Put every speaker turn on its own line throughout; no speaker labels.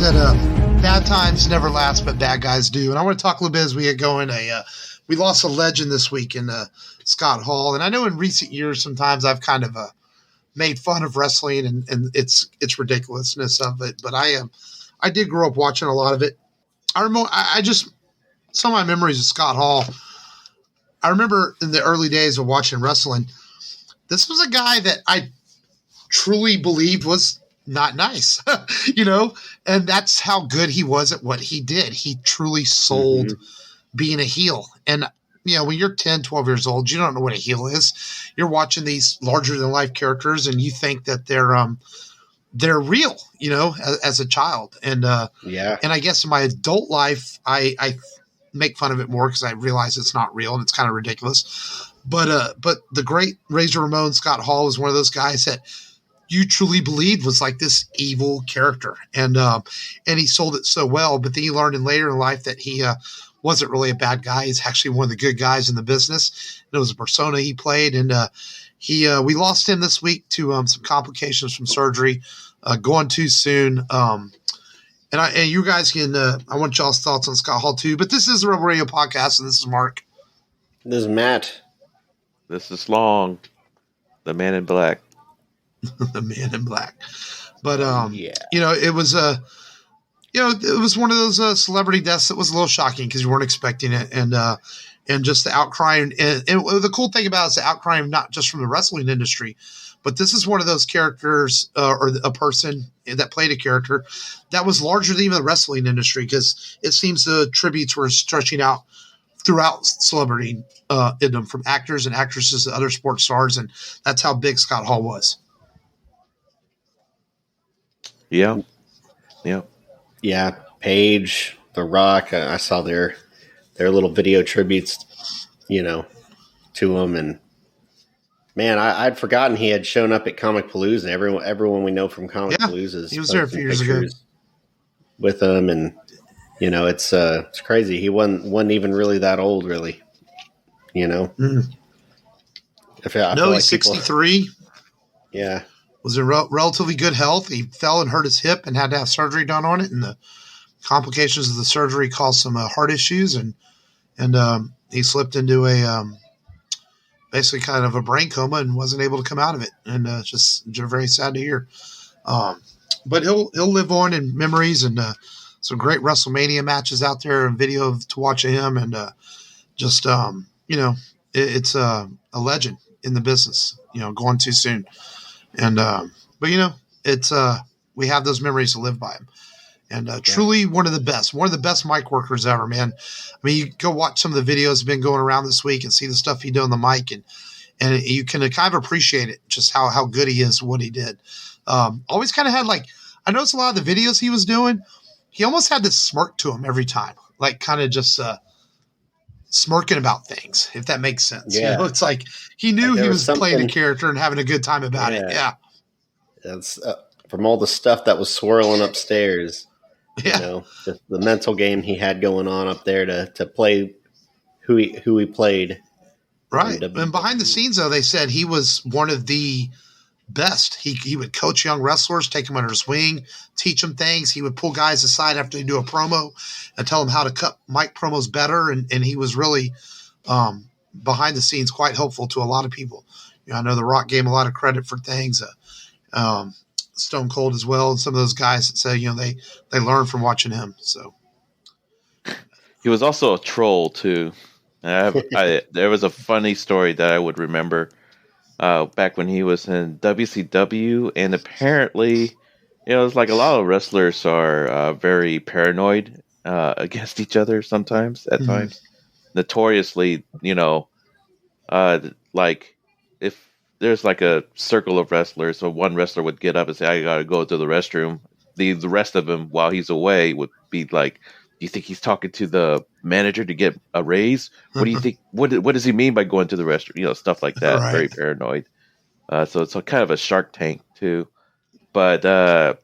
that bad times never last, but bad guys do. And I want to talk a little bit as we get going. We lost a legend this week in Scott Hall. And I know in recent years, sometimes I've kind of made fun of wrestling and its ridiculousness of it. But I did grow up watching a lot of it. I remember, some of my memories of Scott Hall. I remember in the early days of watching wrestling, this was a guy that I truly believed was not nice, and that's how good he was at what he did. He truly sold being a heel. And, when you're 10, 12 years old, you don't know what a heel is. You're watching these larger than life characters and you think that they're real, as a child. And, and I guess in my adult life, I make fun of it more because I realize it's not real and it's kind of ridiculous. But the great Razor Ramon Scott Hall was one of those guys that you truly believed was like this evil character. And he sold it so well, but then you learned later in life that he wasn't really a bad guy. He's actually one of the good guys in the business. And it was a persona he played. And we lost him this week to some complications from surgery, going too soon. And you guys can, I want y'all's thoughts on Scott Hall too, but this is the Rebel Radio podcast and this is Mark.
This is Matt.
This is Long, the man in black.
The man in black. But, it was it was one of those celebrity deaths that was a little shocking because you weren't expecting it. And just the outcry. And the cool thing about it is the outcry, not just from the wrestling industry, but this is one of those characters or a person that played a character that was larger than even the wrestling industry because it seems the tributes were stretching out throughout celebrity from actors and actresses to other sports stars. And that's how big Scott Hall was.
Yeah.
Paige, The Rock. I saw their little video tributes, to him. And man, I'd forgotten he had shown up at Comic Palooza. Everyone we know from Comic Palooza.
He was there a few years ago
with him, and it's crazy. He wasn't even really that old, really.
He's 63.
Yeah.
Was in relatively good health. He fell and hurt his hip and had to have surgery done on it. And the complications of the surgery caused some heart issues. And he slipped into a basically kind of a brain coma and wasn't able to come out of it. And just very sad to hear. But he'll live on in memories and some great WrestleMania matches out there and video to watch of him. And it's a legend in the business, going too soon. And, it's, we have those memories to live by him and, truly one of the best mic workers ever, man. I mean, you go watch some of the videos that have been going around this week and see the stuff he did on the mic and you can kind of appreciate it, just how good he is, what he did. Always kind of had I noticed a lot of the videos he was doing, he almost had this smirk to him every time, kind of just, smirking about things, if that makes sense.
Yeah.
It's like he knew he was playing a character and having a good time about it. Yeah.
That's from all the stuff that was swirling upstairs. Just the mental game he had going on up there to play who he played.
Right. And behind the scenes, though, they said he was one of the best. He would coach young wrestlers, take them under his wing, teach them things. He would pull guys aside after they do a promo and tell them how to cut mic promos better. And he was really behind the scenes quite helpful to a lot of people. I know The Rock gave him a lot of credit for things. Stone Cold as well. And some of those guys that say, they learn from watching him. So
he was also a troll too. There was a funny story that I would remember back when he was in WCW, and apparently, it's like a lot of wrestlers are very paranoid against each other sometimes at times. Notoriously, if there's a circle of wrestlers, so one wrestler would get up and say, I gotta go to the restroom. The rest of them, while he's away, would be like, do you think he's talking to the manager to get a raise? What do you think? What does he mean by going to the restroom? Stuff like that. Right. Very paranoid. So it's kind of a Shark Tank too. But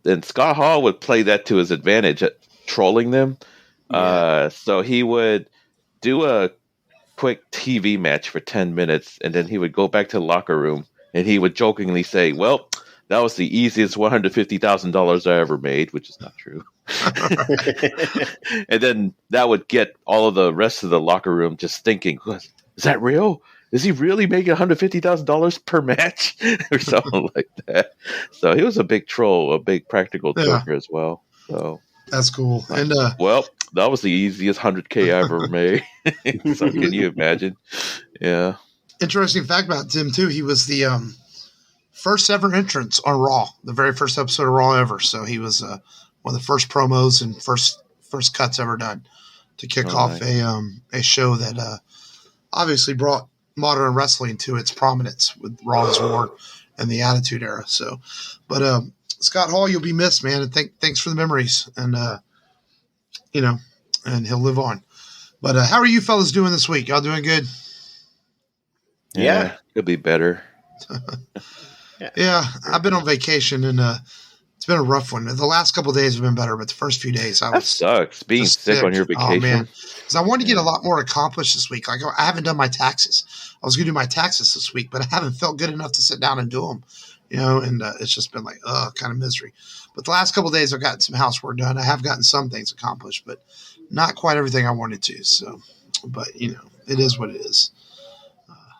and Scott Hall would play that to his advantage at trolling them. Yeah. So he would do a quick TV match for 10 minutes, and then he would go back to the locker room and he would jokingly say, well, that was the easiest $150,000 I ever made, which is not true. And then that would get all of the rest of the locker room just thinking, is that real? Is he really making $150,000 per match or something like that? So he was a big troll, a big practical joker as well. So
that's cool. And
well, that was the easiest 100K I ever made. So can you imagine? Yeah.
Interesting fact about Tim too. He was the first ever entrance on Raw, the very first episode of Raw ever. So he was one of the first promos and first cuts ever done to kick off a show that obviously brought modern wrestling to its prominence with Raw is War and the Attitude Era. So, but Scott Hall, you'll be missed, man. And thanks for the memories, and and he'll live on. But how are you fellas doing this week? Y'all doing good?
Yeah, could be better.
Yeah, I've been on vacation and it's been a rough one. The last couple of days have been better, but the first few days
that sucks. Being sick on your vacation.
Oh man, because I wanted to get a lot more accomplished this week. Like I haven't done my taxes. I was going to do my taxes this week, but I haven't felt good enough to sit down and do them. And it's just been like kind of misery. But the last couple of days, I've gotten some housework done. I have gotten some things accomplished, but not quite everything I wanted to. So, but it is what it is.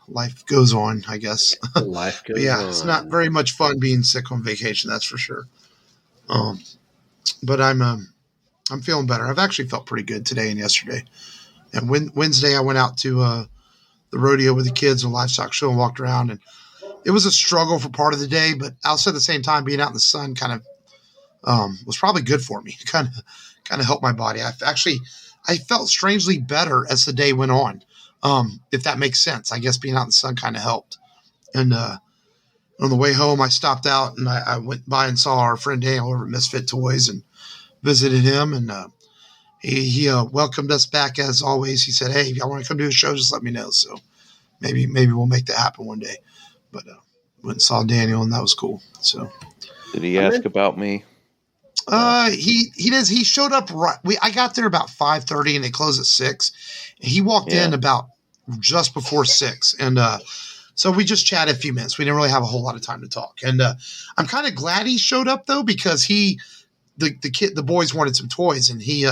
Life goes on, I guess.
Life goes on.
It's not very much fun being sick on vacation, that's for sure. But I'm feeling better. I've actually felt pretty good today and yesterday. And Wednesday, I went out to the rodeo with the kids, a livestock show, and walked around. And it was a struggle for part of the day, but also at the same time, being out in the sun kind of was probably good for me. Kind of helped my body. I felt strangely better as the day went on. If that makes sense. I guess being out in the sun kind of helped. And on the way home, I stopped out and I went by and saw our friend Daniel over at Misfit Toys and visited him. And he welcomed us back as always. He said, "Hey, if y'all want to come do a show, just let me know." So maybe we'll make that happen one day. But went and saw Daniel, and that was cool. So
did he ask about me?
He does. He showed up right. I got there about 5:30 and they closed at 6. He walked in about just before 6. And, so we just chatted a few minutes. We didn't really have a whole lot of time to talk. And, I'm kind of glad he showed up though, because the boys wanted some toys and he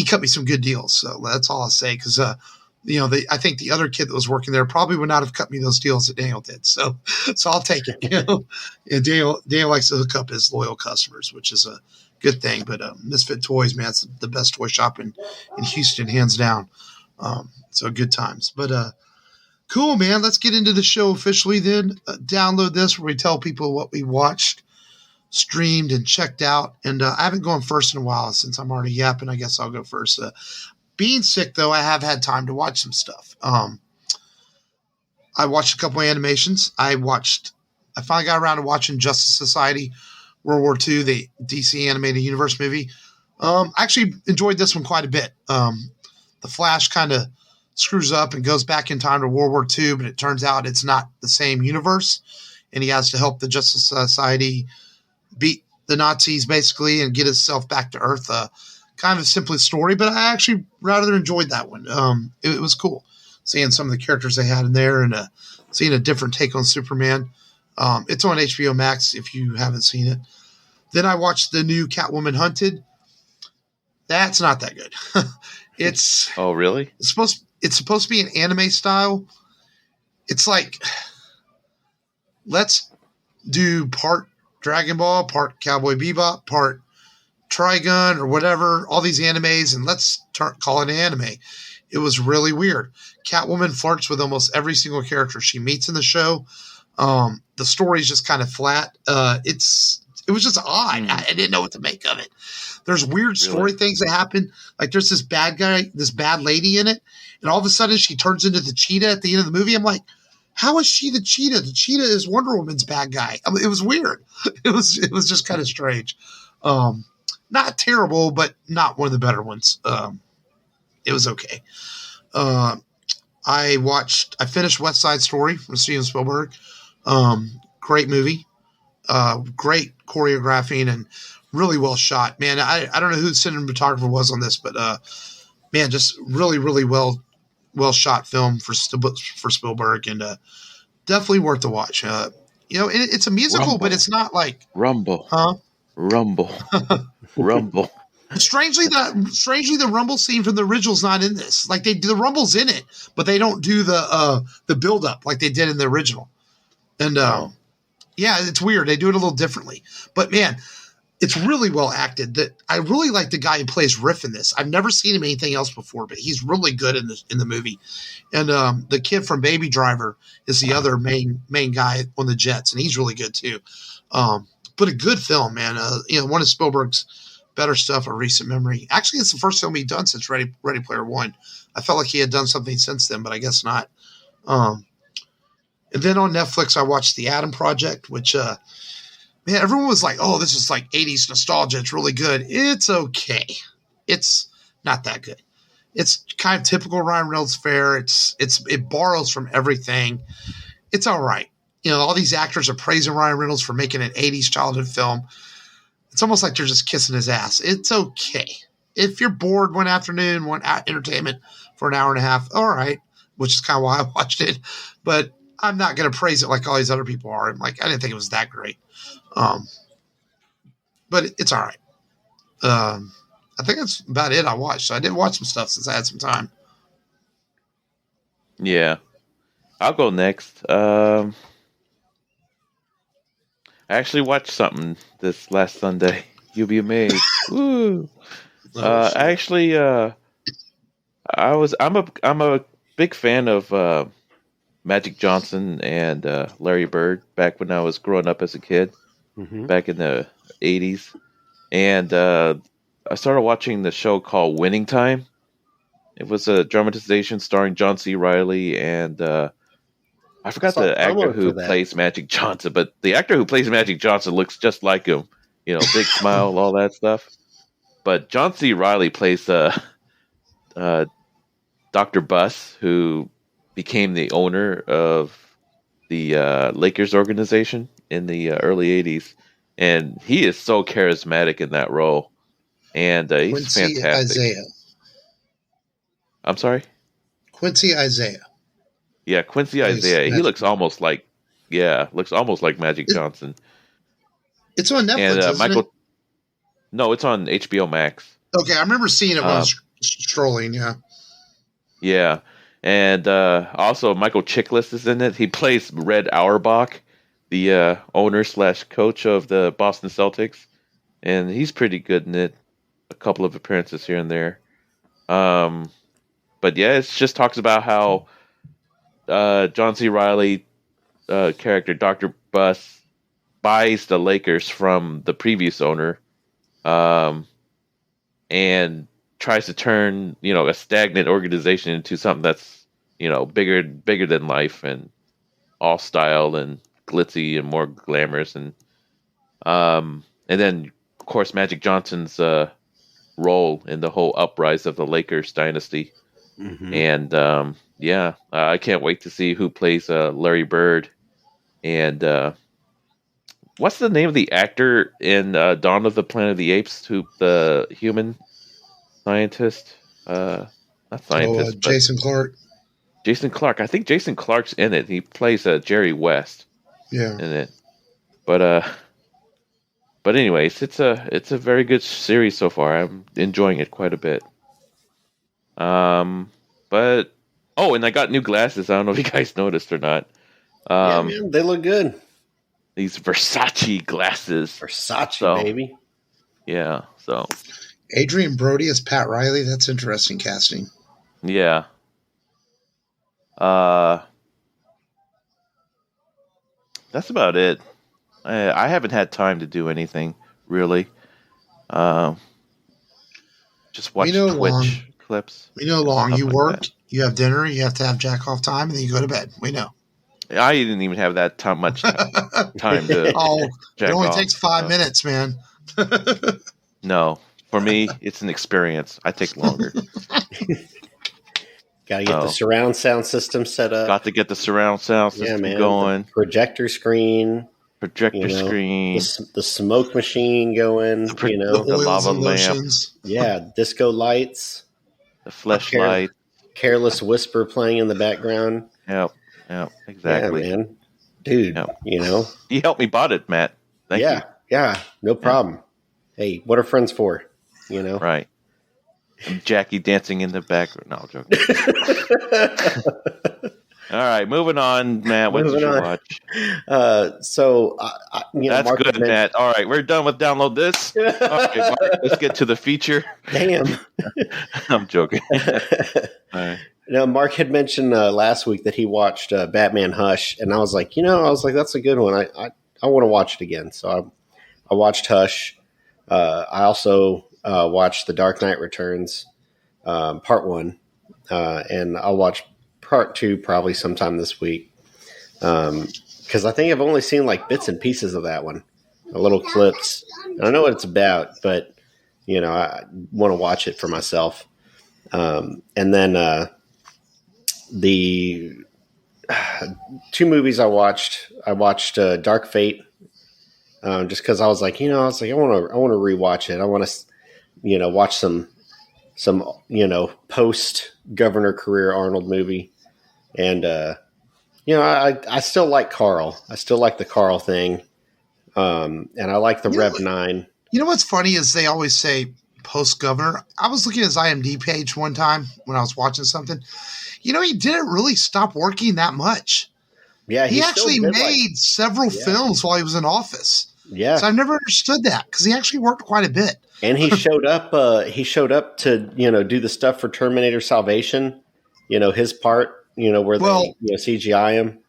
cut me some good deals. So that's all I'll say. Cause, I think the other kid that was working there probably would not have cut me those deals that Daniel did. So I'll take it. And Daniel likes to hook up his loyal customers, which is a good thing. But Misfit Toys, man, it's the best toy shop in Houston, hands down. So good times. But cool, man. Let's get into the show officially then. Download this where we tell people what we watched, streamed, and checked out. And I haven't gone first in a while since I'm already yapping. I guess I'll go first. Being sick, though, I have had time to watch some stuff. I watched a couple of animations. I finally got around to watching Justice Society World War II, the DC Animated Universe movie. I actually enjoyed this one quite a bit. The Flash kind of screws up and goes back in time to World War II, but it turns out it's not the same universe, and he has to help the Justice Society beat the Nazis, basically, and get himself back to Earth. Kind of a simple story, but I actually rather enjoyed that one. It was cool seeing some of the characters they had in there and seeing a different take on Superman. It's on HBO Max if you haven't seen it. Then I watched the new Catwoman Hunted. That's not that good. It's
oh really?
It's supposed to be an anime style. It's like, let's do part Dragon Ball, part Cowboy Bebop, part Trigun or whatever, all these animes, and let's call it an anime. It was really weird. Catwoman flirts with almost every single character she meets in the show. The story's just kind of flat. It was just odd. I didn't know what to make of it. There's weird story things that happen. Like there's this bad guy, this bad lady in it, and all of a sudden she turns into the cheetah at the end of the movie. I'm like, how is she the cheetah? The cheetah is Wonder Woman's bad guy. I mean, it was weird. It was just kind of strange. Not terrible, but not one of the better ones. It was okay. I finished West Side Story from Steven Spielberg. Great movie. Great choreographing and really well shot. Man, I don't know who the cinematographer was on this, but man, just really, really well shot film for Spielberg, and definitely worth the watch. It's a musical, but it's not like
Rumble.
Huh?
Rumble.
Strangely, the Rumble scene from the original's not in this. Like the Rumble's in it, but they don't do the build up like they did in the original. And yeah, it's weird. They do it a little differently. But man, it's really well acted. That I really like the guy who plays Riff in this. I've never seen him anything else before, but he's really good in the movie. And the kid from Baby Driver is the other main guy on the Jets, and he's really good too. But a good film, man. One of Spielberg's better stuff of recent memory. Actually, it's the first film he'd done since Ready Player One. I felt like he had done something since then, but I guess not. And then on Netflix, I watched The Adam Project, which, man, everyone was like, "Oh, this is like '80s nostalgia. It's really good." It's okay. It's not that good. It's kind of typical Ryan Reynolds fare. It borrows from everything. It's all right. All these actors are praising Ryan Reynolds for making an '80s childhood film. It's almost like they're just kissing his ass. It's okay. If you're bored one afternoon, want entertainment for an hour and a half, all right, which is kind of why I watched it. But I'm not going to praise it like all these other people are. I didn't think it was that great. But it's all right. I think that's about it I watched. So I did watch some stuff since I had some time.
Yeah. I'll go next. I actually watched something this last Sunday. You'll be amazed. Woo! I'm a big fan of Magic Johnson and Larry Bird back when I was growing up as a kid, back in the '80s, and I started watching the show called Winning Time. It was a dramatization starring John C. Reilly and I forgot the actor who plays Magic Johnson, but the actor who plays Magic Johnson looks just like him. Big smile, all that stuff. But John C. Reilly plays Dr. Buss, who became the owner of the Lakers organization in the early '80s, and he is so charismatic in that role, and he's
Quincy
fantastic.
Isaiah.
I'm sorry?
Quincy Isaiah.
Yeah, Quincy Isaiah. He looks almost like Magic Johnson.
It's on Netflix, isn't it?
No, it's on HBO Max.
Okay, I remember seeing it when I was strolling, yeah.
Yeah, and also Michael Chiklis is in it. He plays Red Auerbach, the owner/coach of the Boston Celtics, and he's pretty good in it. A couple of appearances here and there. But yeah, it just talks about how John C. Reilly character, Dr. Buss, buys the Lakers from the previous owner and tries to turn, a stagnant organization into something that's, bigger than life and all style and glitzy and more glamorous. And then, of course, Magic Johnson's role in the whole uprise of the Lakers dynasty. And I can't wait to see who plays Larry Bird. And what's the name of the actor in Dawn of the Planet of the Apes, who the human scientist? Not scientist, but
Jason Clarke.
Jason Clarke. I think Jason Clarke's in it. He plays Jerry West.
Yeah.
In it. But anyways, it's a very good series so far. I'm enjoying it quite a bit. But and I got new glasses. I don't know if you guys noticed or not.
Yeah, man, they look good.
These Versace glasses.
Versace, baby.
Yeah, so.
Adrian Brody as Pat Riley. That's interesting casting.
Yeah. That's about it. I haven't had time to do anything, really. Just watch Twitch clips.
We know long. You work, you have dinner, you have to have jack off time, and then you go to bed. We know.
I didn't even have that much time to
it only takes 5 minutes, man.
No. For me, it's an experience. I take longer.
Got to get the surround sound system set up.
Got to get the surround sound system going.
The projector screen. The smoke machine going.
The lava lamp.
Yeah, disco lights.
The flashlight.
Careless Whisper playing in the background.
Yep, exactly.
Yeah, man. Dude,
You helped me bought it, Matt. Thank you.
Yeah, no problem. Hey, what are friends for? you know.
Right. And Jackie dancing in the background. No, I'm joking. All right, moving on, Matt. What did you watch?
So,
That's
Mark
good, Matt. All right, we're done with download this. Okay, Mark, let's get to the feature.
Damn.
I'm joking. All right.
Now, Mark had mentioned last week that he watched Batman Hush, and I was like, that's a good one. I want to watch it again. So I watched Hush. I also watched The Dark Knight Returns, Part 1, and I'll watch Part 2 probably sometime this week. Because I think I've only seen like bits and pieces of that one, little clips. And I know what it's about, but I want to watch it for myself. And then the 2 movies I watched Dark Fate, just because I was like, I want to rewatch it. I want to, watch some post Governor career Arnold movie, and I still like Carl. I still like the Carl thing, and I like the Rev 9.
You know what's funny is they always say post Governor. I was looking at his IMDb page one time when I was watching something. He didn't really stop working that much.
Yeah,
he actually made several films while he was in office.
Yeah,
so I've never understood that because he actually worked quite a bit.
And he showed up. He showed up to do the stuff for Terminator Salvation. His part. Where they CGI him.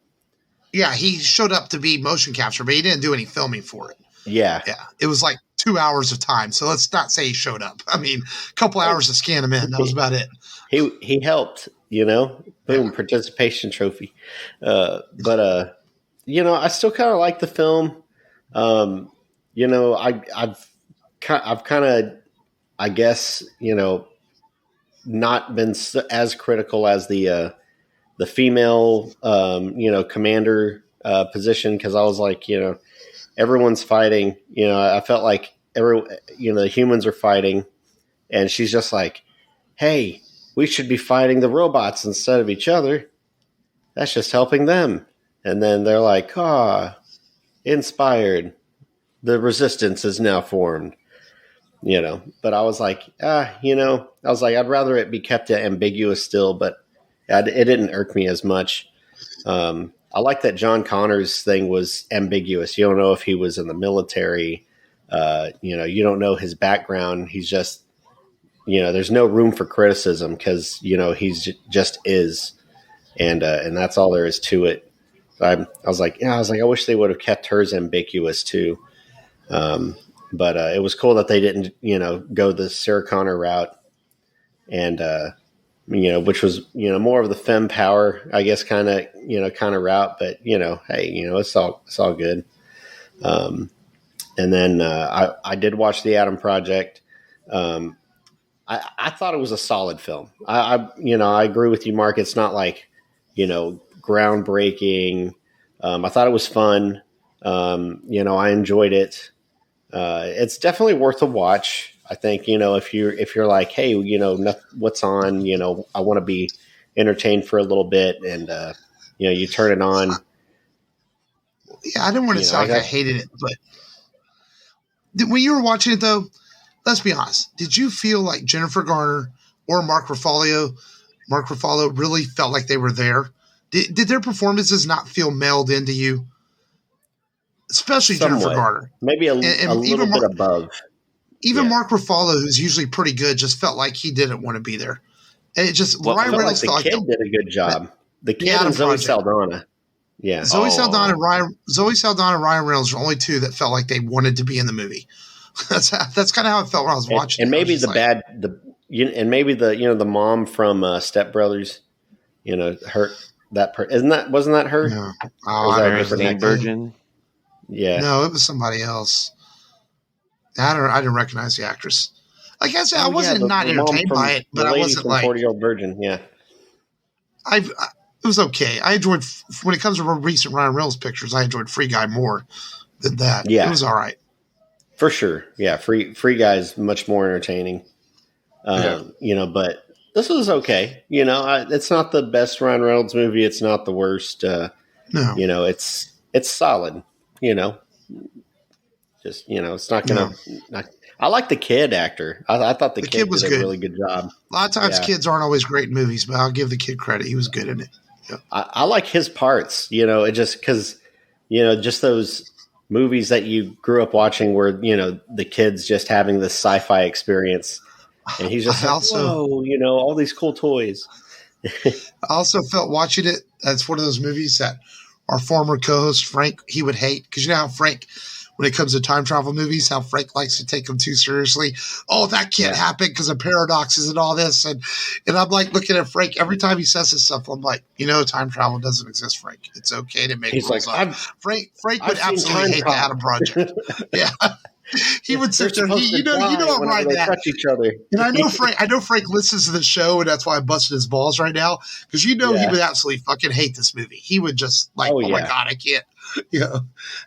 Yeah, he showed up to be motion capture, but he didn't do any filming for it.
Yeah,
it was like 2 hours of time. So let's not say he showed up. I mean, a couple hours to scan him in. That was about it.
He helped. Boom, participation trophy. But I still kind of like the film. I've kind of, I guess, not been as critical as the female, commander position, because I was like, everyone's fighting. I felt like the humans are fighting, and she's just like, hey, we should be fighting the robots instead of each other. That's just helping them. And then they're like, inspired. The resistance is now formed. But I was like, I was like, I'd rather it be kept ambiguous still, but it didn't irk me as much. I like that John Connor's thing was ambiguous. You don't know if he was in the military. You don't know his background. He's just, there's no room for criticism because, he's just is. And that's all there is to it. I was like, I wish they would have kept hers ambiguous too. But it was cool that they didn't, go the Sarah Connor route, and which was more of the femme power, I guess, kind of route. But hey, it's all good. And then I did watch The Atom Project. I thought it was a solid film. I agree with you, Mark. It's not like groundbreaking. I thought it was fun. I enjoyed it. It's definitely worth a watch. I think, if you're like, hey, what's on, I want to be entertained for a little bit, and, you turn it on.
Yeah. I didn't want to sound like I hated it, but when you were watching it though, let's be honest. Did you feel like Jennifer Garner or Mark Ruffalo really felt like they were there? Did their performances not feel melded into you? Especially
Somewhat.
Jennifer Garner.
Maybe a little bit above.
Even Mark Ruffalo, who's usually pretty good, just felt like he didn't want to be there. And it just
Ryan Reynolds felt like the kid did a good job. The kid and Zoe Saldana. Yeah.
Zoe Saldana and Ryan Reynolds were the only two that felt like they wanted to be in the movie. That's kind of how it felt when I was watching.
And maybe the mom from Step Brothers, her wasn't that her?
No.
Was that Virgin?
Yeah.
No, it was somebody else. I didn't recognize the actress. Like I said, I wasn't not entertained by it, but I wasn't like
40-Year-Old Virgin. Yeah.
It was okay. I enjoyed, when it comes to recent Ryan Reynolds pictures, I enjoyed Free Guy more than that.
Yeah.
It was all right.
For sure. Yeah. Free Guy is much more entertaining. But this was okay. It's not the best Ryan Reynolds movie. It's not the worst.
No.
It's solid, Just, it's not going to. I like the kid actor. I thought the kid
was
did
good.
a really good job.
A lot of times kids aren't always great in movies, but I'll give the kid credit. He was good in it. Yeah.
I like his parts, it just because, just those movies that you grew up watching where, the kid's just having this sci-fi experience and he's just whoa, all these cool toys.
I also felt watching it, it's one of those movies that our former co-host Frank, he would hate, because you know how Frank, when it comes to time travel movies, how Frank likes to take them too seriously. Oh, that can't happen because of paradoxes and all this. And I'm like looking at Frank every time he says this stuff. I'm like, time travel doesn't exist, Frank. It's okay to make rules up. Frank would absolutely hate the Adam Project. Yeah. He would sit there. I'm right that. Touch each other. And I know Frank listens to the show, and that's why I'm busting his balls right now, because he would absolutely fucking hate this movie. He would just my God, I can't.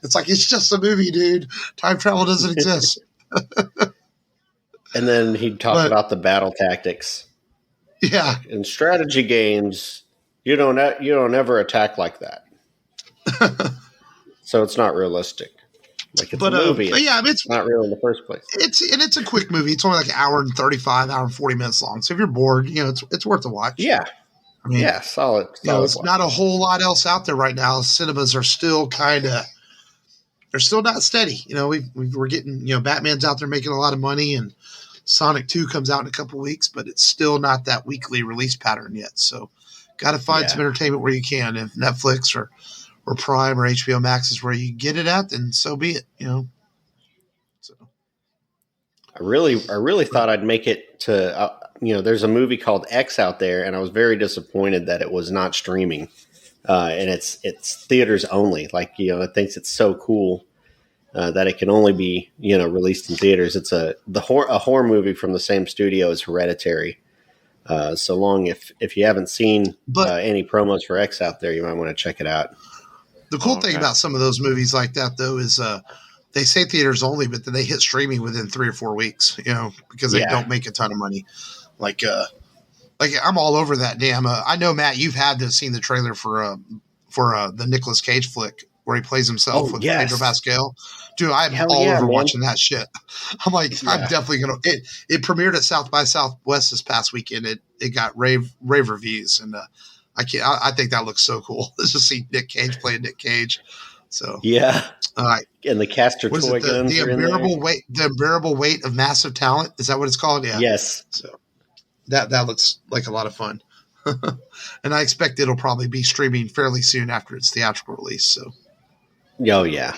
It's like, it's just a movie, dude. Time travel doesn't exist.
And then he'd talk about the battle tactics.
Yeah.
In strategy games, you don't ever attack like that. So it's not realistic. Like it's a movie. It's not real in the first place.
It's a quick movie. It's only like an hour and 35, hour and 40 minutes long. So if you're bored, it's worth a watch.
Yeah. I mean, solid.
It's watch. Not a whole lot else out there right now. Cinemas are still they're still not steady. We're getting, Batman's out there making a lot of money, and Sonic 2 comes out in a couple of weeks, but it's still not that weekly release pattern yet. So got to find some entertainment where you can. If Netflix or Prime or HBO Max is where you get it at, then so be it, So
I really thought I'd make it to, there's a movie called X out there, and I was very disappointed that it was not streaming. And it's theaters only. Like, it thinks it's so cool that it can only be, released in theaters. It's a horror movie from the same studio as Hereditary. So long, if you haven't seen any promos for X out there, you might want to check it out.
The cool thing about some of those movies like that, though, is they say theaters only, but then they hit streaming within 3 or 4 weeks, because they don't make a ton of money. Like I'm all over that damn. I know, Matt, you've had to seen the trailer for the Nicolas Cage flick where he plays himself with Pedro Pascal. Dude, I'm all over watching that shit. I'm like, I'm definitely gonna. It premiered at South by Southwest this past weekend. It got rave reviews, and I think that looks so cool. Let's just see Nick Cage playing Nick Cage. So
and the caster toy guns.
The unbearable weight of massive talent. Is that what it's called? Yeah.
Yes.
So that looks like a lot of fun, and I expect it'll probably be streaming fairly soon after its theatrical release. So.
Oh yeah.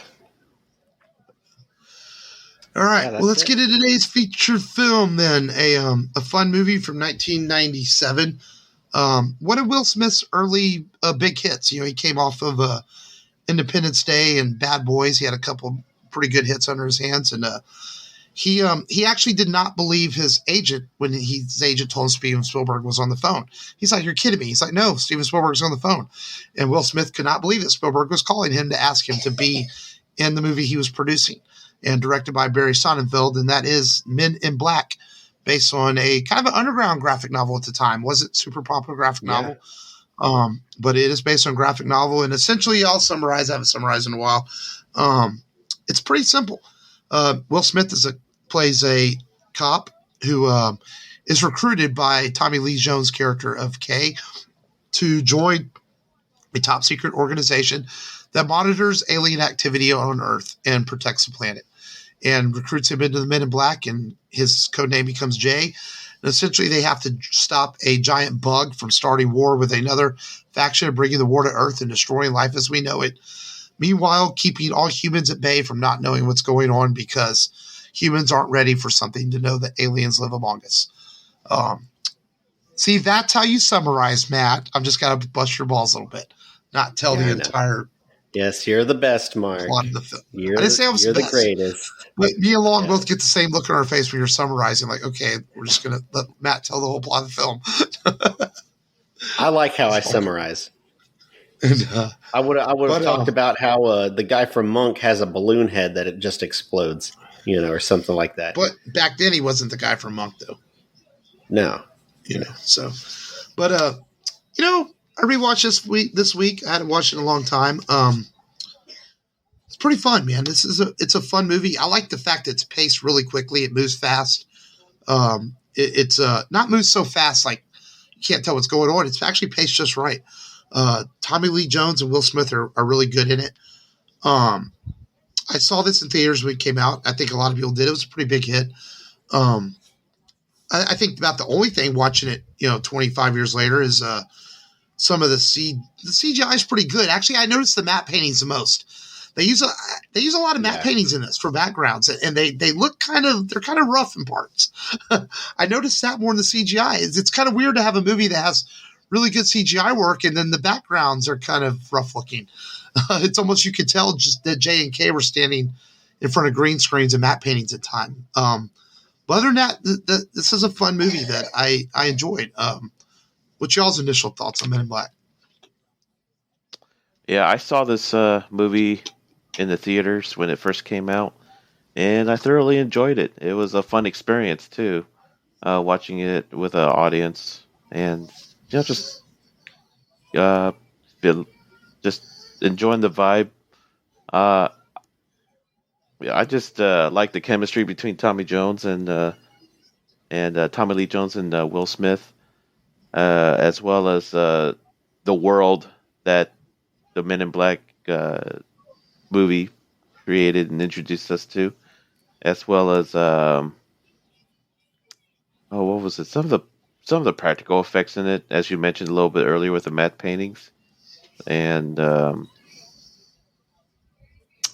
All right. Well, let's get into today's feature film then. A fun movie from 1997. One of Will Smith's early big hits. He came off of Independence Day and Bad Boys. He had a couple pretty good hits under his hands, and he actually did not believe his agent when his agent told him Steven Spielberg was on the phone. He's like, "You're kidding me." He's like, "No, Steven Spielberg's on the phone," and Will Smith could not believe that Spielberg was calling him to ask him to be in the movie he was producing and directed by Barry Sonnenfeld, and that is Men in Black, based on a kind of an underground graphic novel at the time. Wasn't super popular graphic novel, but it is based on graphic novel. And essentially, I'll summarize. I haven't summarized in a while. It's pretty simple. Will Smith plays a cop who is recruited by Tommy Lee Jones' character of Kay to join a top secret organization that monitors alien activity on Earth and protects the planet, and recruits him into the Men in Black, and his code name becomes Jay. And essentially, they have to stop a giant bug from starting war with another faction and bringing the war to Earth and destroying life as we know it. Meanwhile, keeping all humans at bay from not knowing what's going on because humans aren't ready for something to know that aliens live among us. See, that's how you summarize, Matt. I'm just got to bust your balls a little bit, not tell the entire.
Yes, you're the best, Mark.
Plot of the film.
You're the greatest.
But me and Long both get the same look on our face when you're summarizing. Like, okay, we're just going to let Matt tell the whole plot of the film.
I like how I summarize. And, I would have talked about how the guy from Monk has a balloon head that it just explodes, or something like that.
But back then he wasn't the guy from Monk, though.
No.
So. But, I rewatched this week. I hadn't watched it in a long time. It's pretty fun, man. It's a fun movie. I like the fact that it's paced really quickly. It moves fast. It's not moves so fast like you can't tell what's going on. It's actually paced just right. Tommy Lee Jones and Will Smith are really good in it. I saw this in theaters when it came out. I think a lot of people did. It was a pretty big hit. I think about the only thing watching it, 25 years later is some of the CGI is pretty good. Actually, I noticed the matte paintings the most. They use a lot of matte paintings in this for backgrounds, and they look they're kind of rough in parts. I noticed that more in the CGI. It's kind of weird to have a movie that has really good CGI work, and then the backgrounds are kind of rough looking. It's almost, you could tell just that J and K were standing in front of green screens and matte paintings at time. But other than that, this is a fun movie that I enjoyed. What's y'all's initial thoughts on Men in Black?
Yeah, I saw this movie in the theaters when it first came out, and I thoroughly enjoyed it. It was a fun experience too, watching it with an audience, and just enjoying the vibe. I just like the chemistry between Tommy Jones and Tommy Lee Jones and Will Smith, as well as the world that the Men in Black movie created and introduced us to, as well as what was it? Some of the practical effects in it, as you mentioned a little bit earlier with the matte paintings, and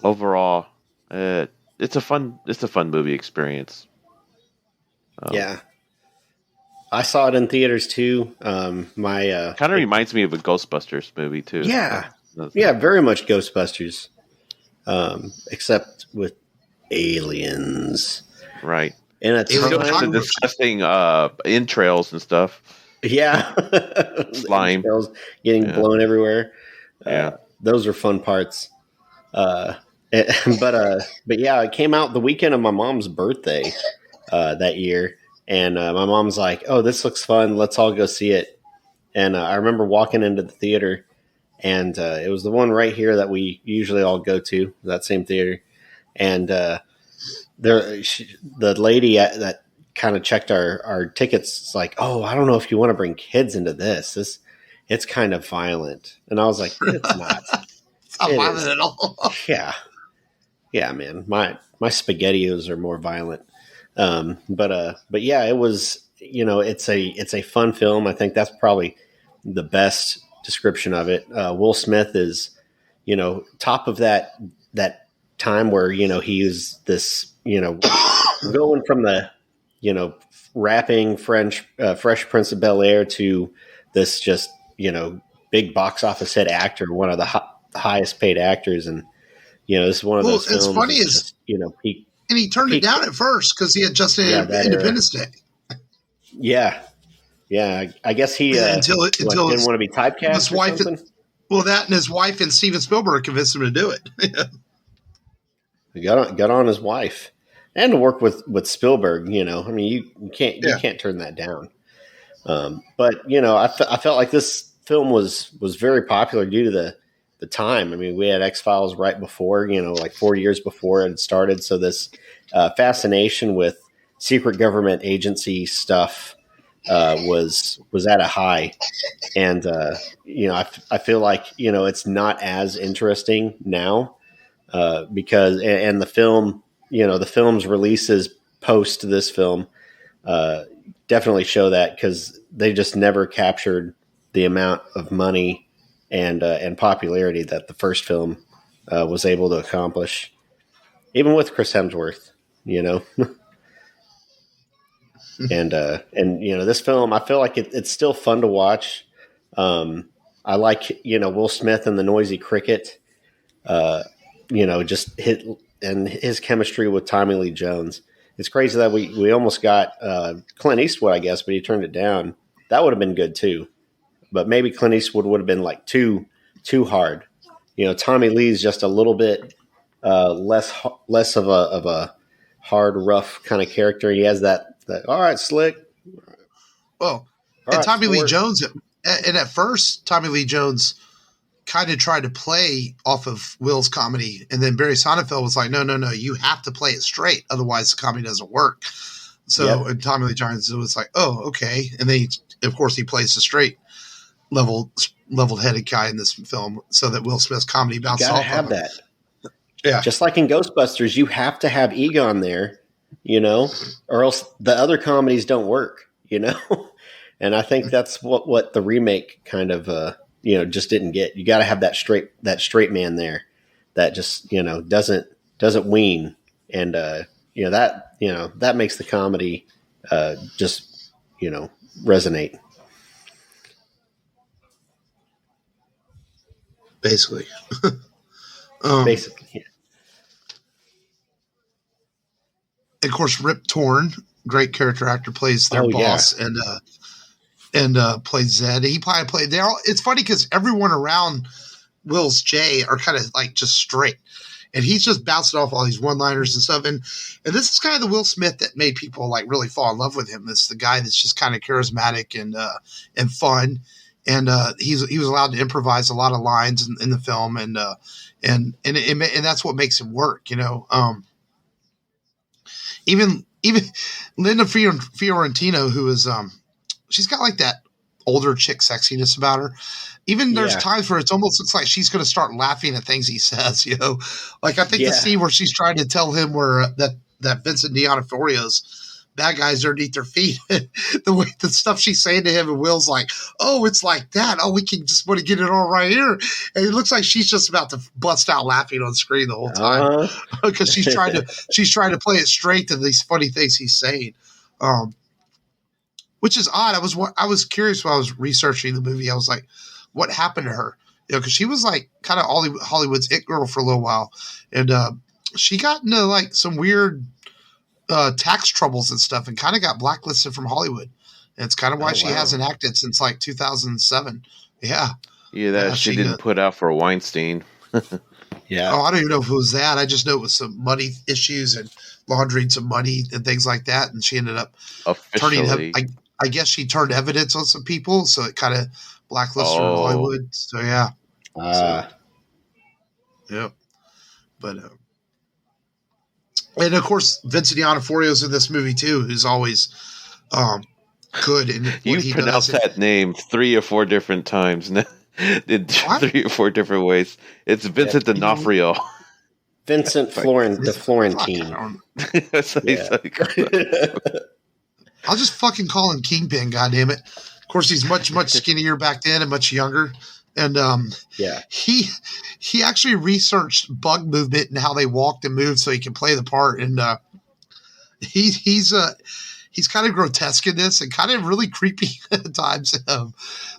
overall, it's a fun movie experience.
Yeah, I saw it in theaters too. My
kind of reminds me of a Ghostbusters movie too.
Yeah, yeah, very much Ghostbusters, except with aliens,
right?
And a
the disgusting entrails and stuff.
Yeah,
slime
getting blown everywhere.
Yeah,
those are fun parts. But yeah, it came out the weekend of my mom's birthday that year, and my mom's like, "Oh, this looks fun. Let's all go see it." And I remember walking into the theater, and it was the one right here that we usually all go to, that same theater. And the lady that kind of checked our tickets is like, "Oh, I don't know if you want to bring kids into this. It's kind of violent." And I was like, "It's not.
It's not violent at all."
Yeah, man. My SpaghettiOs are more violent. But yeah, it was, it's a fun film. I think that's probably the best description of it. Will Smith is, top of that time where, he was this, going from the, rapping Fresh Prince of Bel-Air to this just, big box office hit actor, one of the highest paid actors. And, this is one of those films.
It's funny
is,
and he turned it down at first because he had just Independence Day.
Yeah. Yeah. I guess he
until
didn't want to be typecast.
His wife, that and his wife and Steven Spielberg convinced him to do it.
He got on his wife, and to work with Spielberg. I mean, you can't turn that down. But I felt like this film was very popular due to the time. I mean, we had X-Files right before, like 4 years before it had started. So this fascination with secret government agency stuff was at a high. And, I feel like, it's not as interesting now because, and the film, the film's releases post this film definitely show that, because they just never captured the amount of money and popularity that the first film was able to accomplish, even with Chris Hemsworth, and this film, I feel like it's still fun to watch. I like, Will Smith and the noisy cricket, just his chemistry with Tommy Lee Jones. It's crazy that we almost got Clint Eastwood, I guess, but he turned it down. That would have been good too. But maybe Clint Eastwood would have been like too hard. Tommy Lee's just a little bit less of a hard, rough kind of character. He has that all right, slick.
Well, and Tommy Lee Jones, and at first Tommy Lee Jones kind of tried to play off of Will's comedy. And then Barry Sonnenfeld was like, no, you have to play it straight. Otherwise the comedy doesn't work. So, and Tommy Lee Jones was like, oh, okay. And then, of course, he plays the straight leveled-headed guy in this film so that Will Smith's comedy bounces off.
You gotta have that.
Yeah.
Just like in Ghostbusters, you have to have Egon there, or else the other comedies don't work, And I think that's what the remake kind of, just didn't get. You got to have that straight man there that just, doesn't wean. And, that makes the comedy just, resonate.
Basically.
Basically, yeah.
Of course, Rip Torn, great character actor, plays their boss and plays Zed. He probably played there. It's funny because everyone around Will's Jay are kind of like just straight. And he's just bouncing off all these one-liners and stuff. And this is kind of the Will Smith that made people like really fall in love with him. It's the guy that's just kind of charismatic and fun. And he was allowed to improvise a lot of lines in the film, and that's what makes him work. Even Linda Fiorentino, who is she's got like that older chick sexiness about her. Even there's times where it almost looks like she's going to start laughing at things he says, Like I think the scene where she's trying to tell him where that Vincent D'Onofrio's bad guys are underneath their feet. the stuff she's saying to him, and Will's like, oh, it's like that. Oh, we can just want to get it all right here. And it looks like she's just about to bust out laughing on screen the whole time because she's trying to play it straight to these funny things he's saying. Which is odd. I was curious when I was researching the movie. I was like, what happened to her? Because she was like kind of Hollywood's it girl for a little while, and she got into like some weird tax troubles and stuff, and kind of got blacklisted from Hollywood. And it's kind of why she hasn't acted since like 2007. Yeah.
Yeah, she didn't put out for Weinstein.
Yeah.
Oh, I don't even know if it was that. I just know it was some money issues and laundering some money and things like that. And she ended up turning. I guess she turned evidence on some people, so it kind of blacklisted her in Hollywood. So yeah. Yep. But and of course Vincent D'Onofrio's in this movie too, who's always good in what
you pronounce that name 3 or 4 different times in 3 or 4 different ways. It's Vincent D'Onofrio.
Vincent de Florentine.
I'll just fucking call him Kingpin, goddammit. Of course, he's much skinnier back then and much younger. And he actually researched bug movement and how they walked and moved so he can play the part. And he's kind of grotesque in this and kind of really creepy at times. The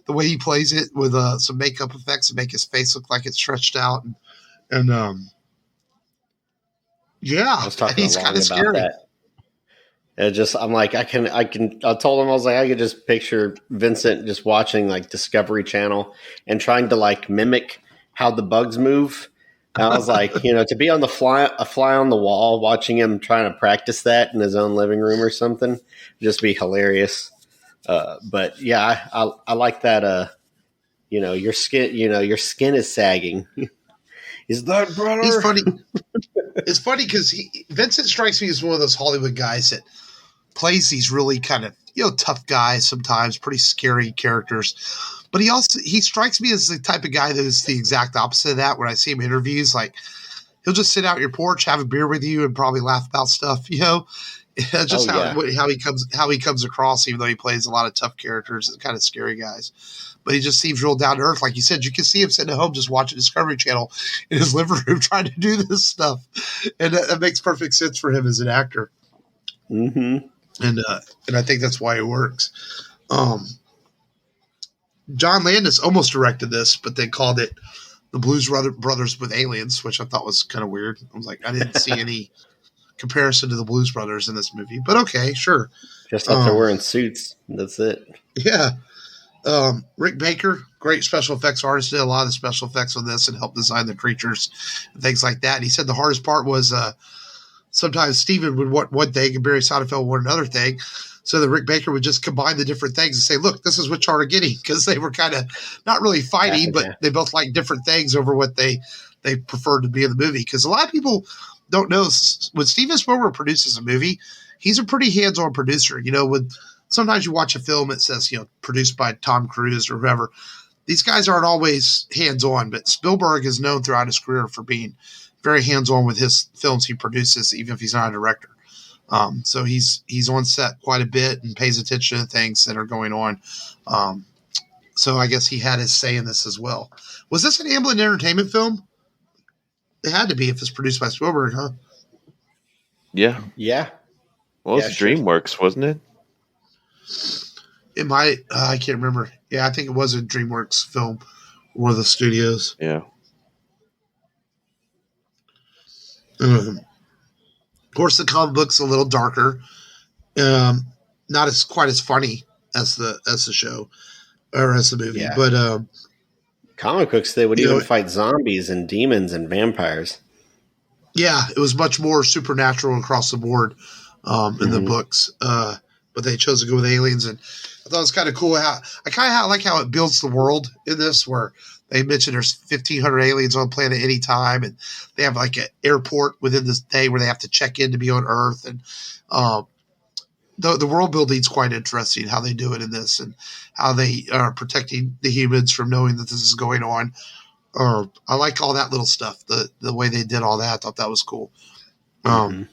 way he plays it with some makeup effects to make his face look like it's stretched out. And he's kind of scary.
That. I'm like, I told him, I was like, I could just picture Vincent just watching like Discovery Channel and trying to like mimic how the bugs move. And I was like, to be on a fly on the wall, watching him trying to practice that in his own living room or something, would just be hilarious. But yeah, I like that. Your skin is sagging. Is that brother?
He's funny. It's funny because Vincent strikes me as one of those Hollywood guys that plays these really kind of tough guys sometimes, pretty scary characters. But he strikes me as the type of guy that is the exact opposite of that. When I see him in interviews, like he'll just sit out on your porch, have a beer with you, and probably laugh about stuff. Just how he comes across, even though he plays a lot of tough characters and kind of scary guys. But he just seems real down to earth. Like you said, you can see him sitting at home just watching Discovery Channel in his living room trying to do this stuff. And that makes perfect sense for him as an actor.
Mm-hmm.
And I think that's why it works. John Landis almost directed this, but they called it The Blues Brothers with Aliens, which I thought was kind of weird. I was like, I didn't see any comparison to the Blues Brothers in this movie. But okay, sure.
Just that they're wearing suits. That's it.
Yeah. Rick Baker, great special effects artist, did a lot of the special effects on this and helped design the creatures and things like that. And he said the hardest part was sometimes Steven would want one thing and Barry Sonnenfeld would want another thing. So that Rick Baker would just combine the different things and say, look, this is what y'all are getting, because they were kind of not really fighting, but they both like different things over what they preferred to be in the movie. Because a lot of people don't know, when Steven Spielberg produces a movie, he's a pretty hands-on producer. When sometimes you watch a film, it says, produced by Tom Cruise or whoever. These guys aren't always hands-on, but Spielberg is known throughout his career for being very hands-on with his films he produces, even if he's not a director. So he's on set quite a bit and pays attention to things that are going on. So I guess he had his say in this as well. Was this an Amblin Entertainment film? It had to be if it's produced by Spielberg, huh?
Yeah.
Yeah.
Well, it's DreamWorks, wasn't it?
It might. I can't remember. Yeah, I think it was a DreamWorks film, one of the studios.
Yeah.
Of course, the comic book's a little darker, not as quite as funny as the show or as the movie.
Yeah.
But
comic books, they would even fight zombies and demons and vampires.
Yeah, it was much more supernatural across the board in the books, but they chose to go with aliens, and I thought it was kind of cool how I kind of like how it builds the world in this, where they mentioned there's 1,500 aliens on the planet at any time, and they have like an airport within this day where they have to check in to be on Earth. And the world building is quite interesting, how they do it in this and how they are protecting the humans from knowing that this is going on. I like all that little stuff, the way they did all that. I thought that was cool. And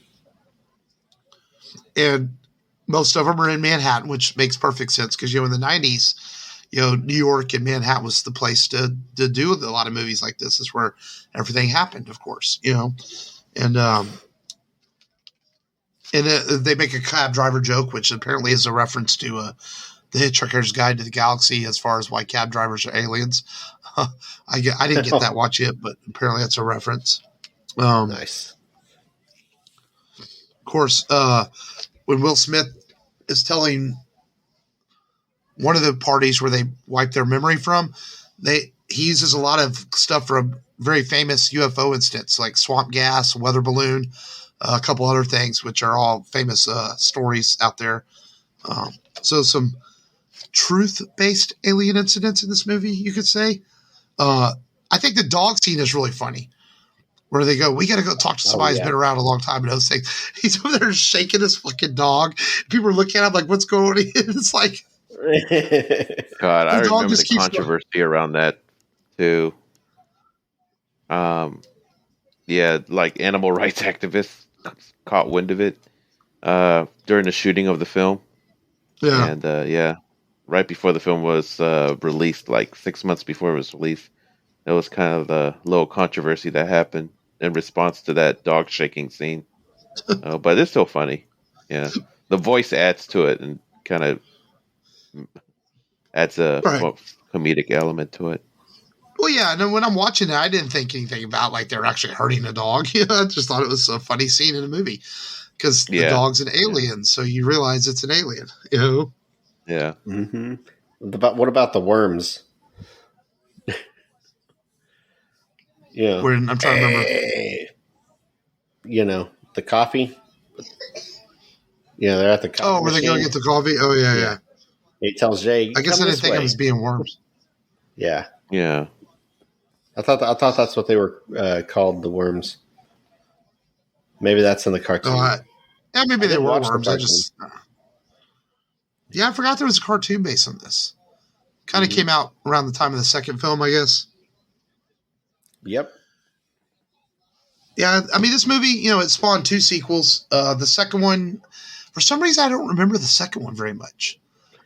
most of them are in Manhattan, which makes perfect sense because, in the 90s, New York and Manhattan was the place to do a lot of movies like this. Is where everything happened, of course, and they make a cab driver joke, which apparently is a reference to the Hitchhiker's Guide to the Galaxy, as far as why cab drivers are aliens. I didn't get that watch yet, but apparently that's a reference.
Nice.
Of course, when Will Smith is telling one of the parties where they wipe their memory from, he uses a lot of stuff from very famous UFO incidents, like swamp gas, weather balloon, a couple other things, which are all famous stories out there. So some truth-based alien incidents in this movie, you could say. I think the dog scene is really funny, where they go, we got to go talk to somebody who's been around a long time and those things. He's over there shaking his fucking dog. People are looking at him like, what's going on? It's like,
God, I remember the controversy around that too. Yeah, like animal rights activists caught wind of it during the shooting of the film.
Yeah.
And right before the film was released, like 6 months before it was released, there was kind of the little controversy that happened in response to that dog shaking scene. But it's still funny. Yeah, the voice adds to it and kind of adds a comedic element to it.
Well, yeah, and then when I'm watching it, I didn't think anything about like they're actually hurting a dog. I just thought it was a funny scene in a movie because the dog's an alien, so you realize it's an alien.
Yeah.
Mm-hmm. What about the worms?
I'm trying to remember.
The coffee. They're at the coffee.
Oh, were they going to get the coffee? Oh, yeah.
He tells Jay,
I guess I didn't think it was being worms.
Yeah.
Yeah.
I thought that's what they were called, the worms. Maybe that's in the cartoon.
Maybe they were worms. I forgot there was a cartoon based on this. Kind of came out around the time of the second film, I guess.
Yep.
Yeah, I mean, this movie, it spawned 2 sequels. The second one, for some reason, I don't remember the second one very much.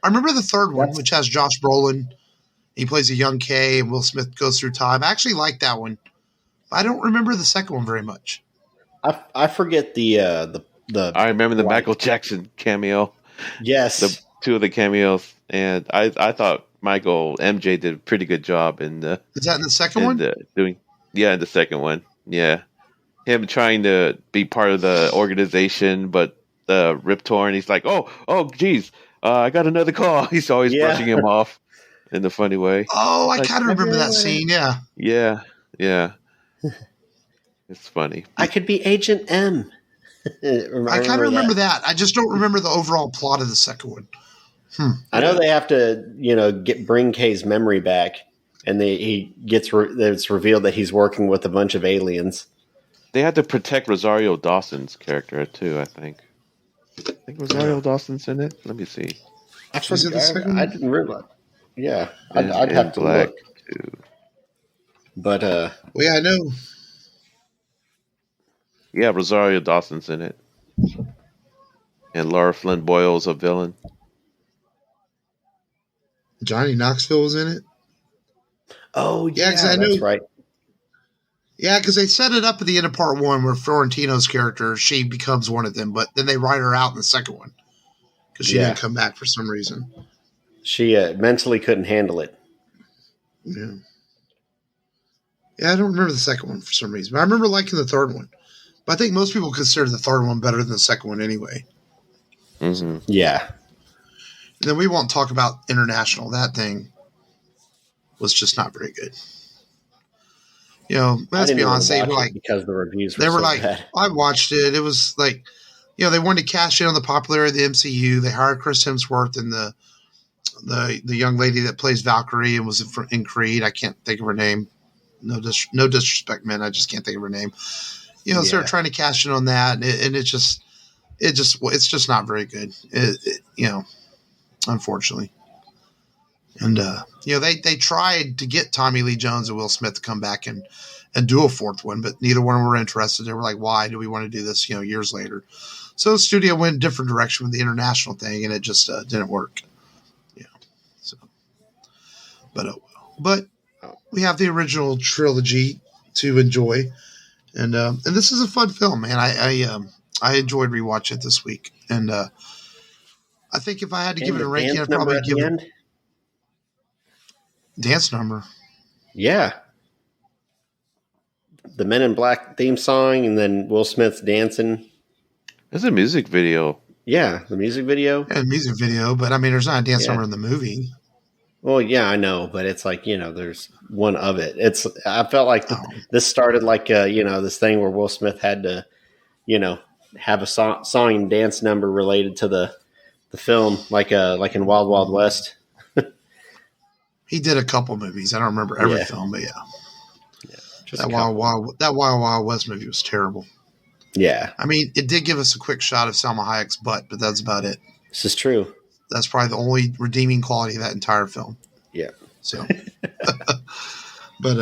I remember the third one, which has Josh Brolin. He plays a young Kay, and Will Smith goes through time. I actually like that one, but I don't remember the second one very much.
I forget the.
I remember the Michael Jackson cameo.
Yes,
the 2 of the cameos, and I thought MJ did a pretty good job in the.
Is that in the second one?
In the second one, yeah. Him trying to be part of the organization, but Rip Torn, he's like, oh, geez, I got another call. He's always brushing him off in the funny way.
Oh, I kind of remember that scene. Yeah.
Yeah. It's funny.
I could be Agent M.
I kind of remember that. I just don't remember the overall plot of the second one.
I know they have to, bring Kay's memory back, and it's revealed that he's working with a bunch of aliens.
They had to protect Rosario Dawson's character too. I think Rosario Dawson's in it. Let me see.
I didn't realize. Yeah, I'd have to look. Too. But
well, yeah, I know.
Yeah, Rosario Dawson's in it, and Laura Flynn Boyle's a villain.
Johnny Knoxville was in it.
Oh yeah, I know. That's right.
Yeah, because they set it up at the end of part one where Florentino's character, she becomes one of them, but then they write her out in the second one because she didn't come back for some reason.
She mentally couldn't handle it.
Yeah. Yeah, I don't remember the second one for some reason. But I remember liking the third one. But I think most people consider the third one better than the second one anyway.
Mm-hmm. Yeah.
And then we won't talk about International. That thing was just not very good. Let's be honest. They were like,
because the reviews were
they were
so
like,
bad.
I watched it. It was like, they wanted to cash in on the popularity of the MCU. They hired Chris Hemsworth and the young lady that plays Valkyrie and was in Creed. I can't think of her name. No disrespect, man. I just can't think of her name. So they're trying to cash in on that, and it's just not very good. Unfortunately. And they tried to get Tommy Lee Jones and Will Smith to come back and do a fourth one, but neither one were interested. They were like, "Why do we want to do this?" Years later, so the studio went a different direction with the International thing, and it just didn't work. So, but we have the original trilogy to enjoy, and this is a fun film, man. I enjoyed rewatching it this week, and I think if I had to give it a ranking, I'd probably give it dance number.
Yeah. The Men in Black theme song, and then Will Smith's dancing.
There's a music video.
Yeah, the music video.
Yeah, music video, but I mean, there's not a dance number in the movie.
Well, yeah, I know, but it's like, there's one of it. I felt like this started like, this thing where Will Smith had to, have a song and dance number related to the film, like in Wild Wild West.
He did a couple movies. I don't remember every film, but that Wild Wild West movie was terrible.
Yeah.
I mean, it did give us a quick shot of Salma Hayek's butt, but that's about it.
This is true.
That's probably the only redeeming quality of that entire film.
Yeah.
So, but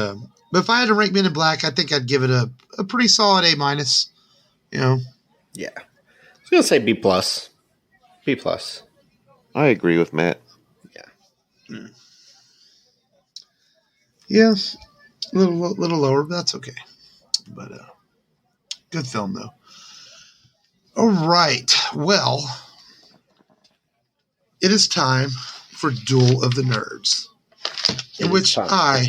if I had to rank Men in Black, I think I'd give it a pretty solid A minus.
Yeah. I was gonna say B plus. B plus.
I agree with Matt.
Yeah.
Yeah. A little lower, but that's okay. But good film though. All right. Well, it is time for Duel of the Nerds, in which I,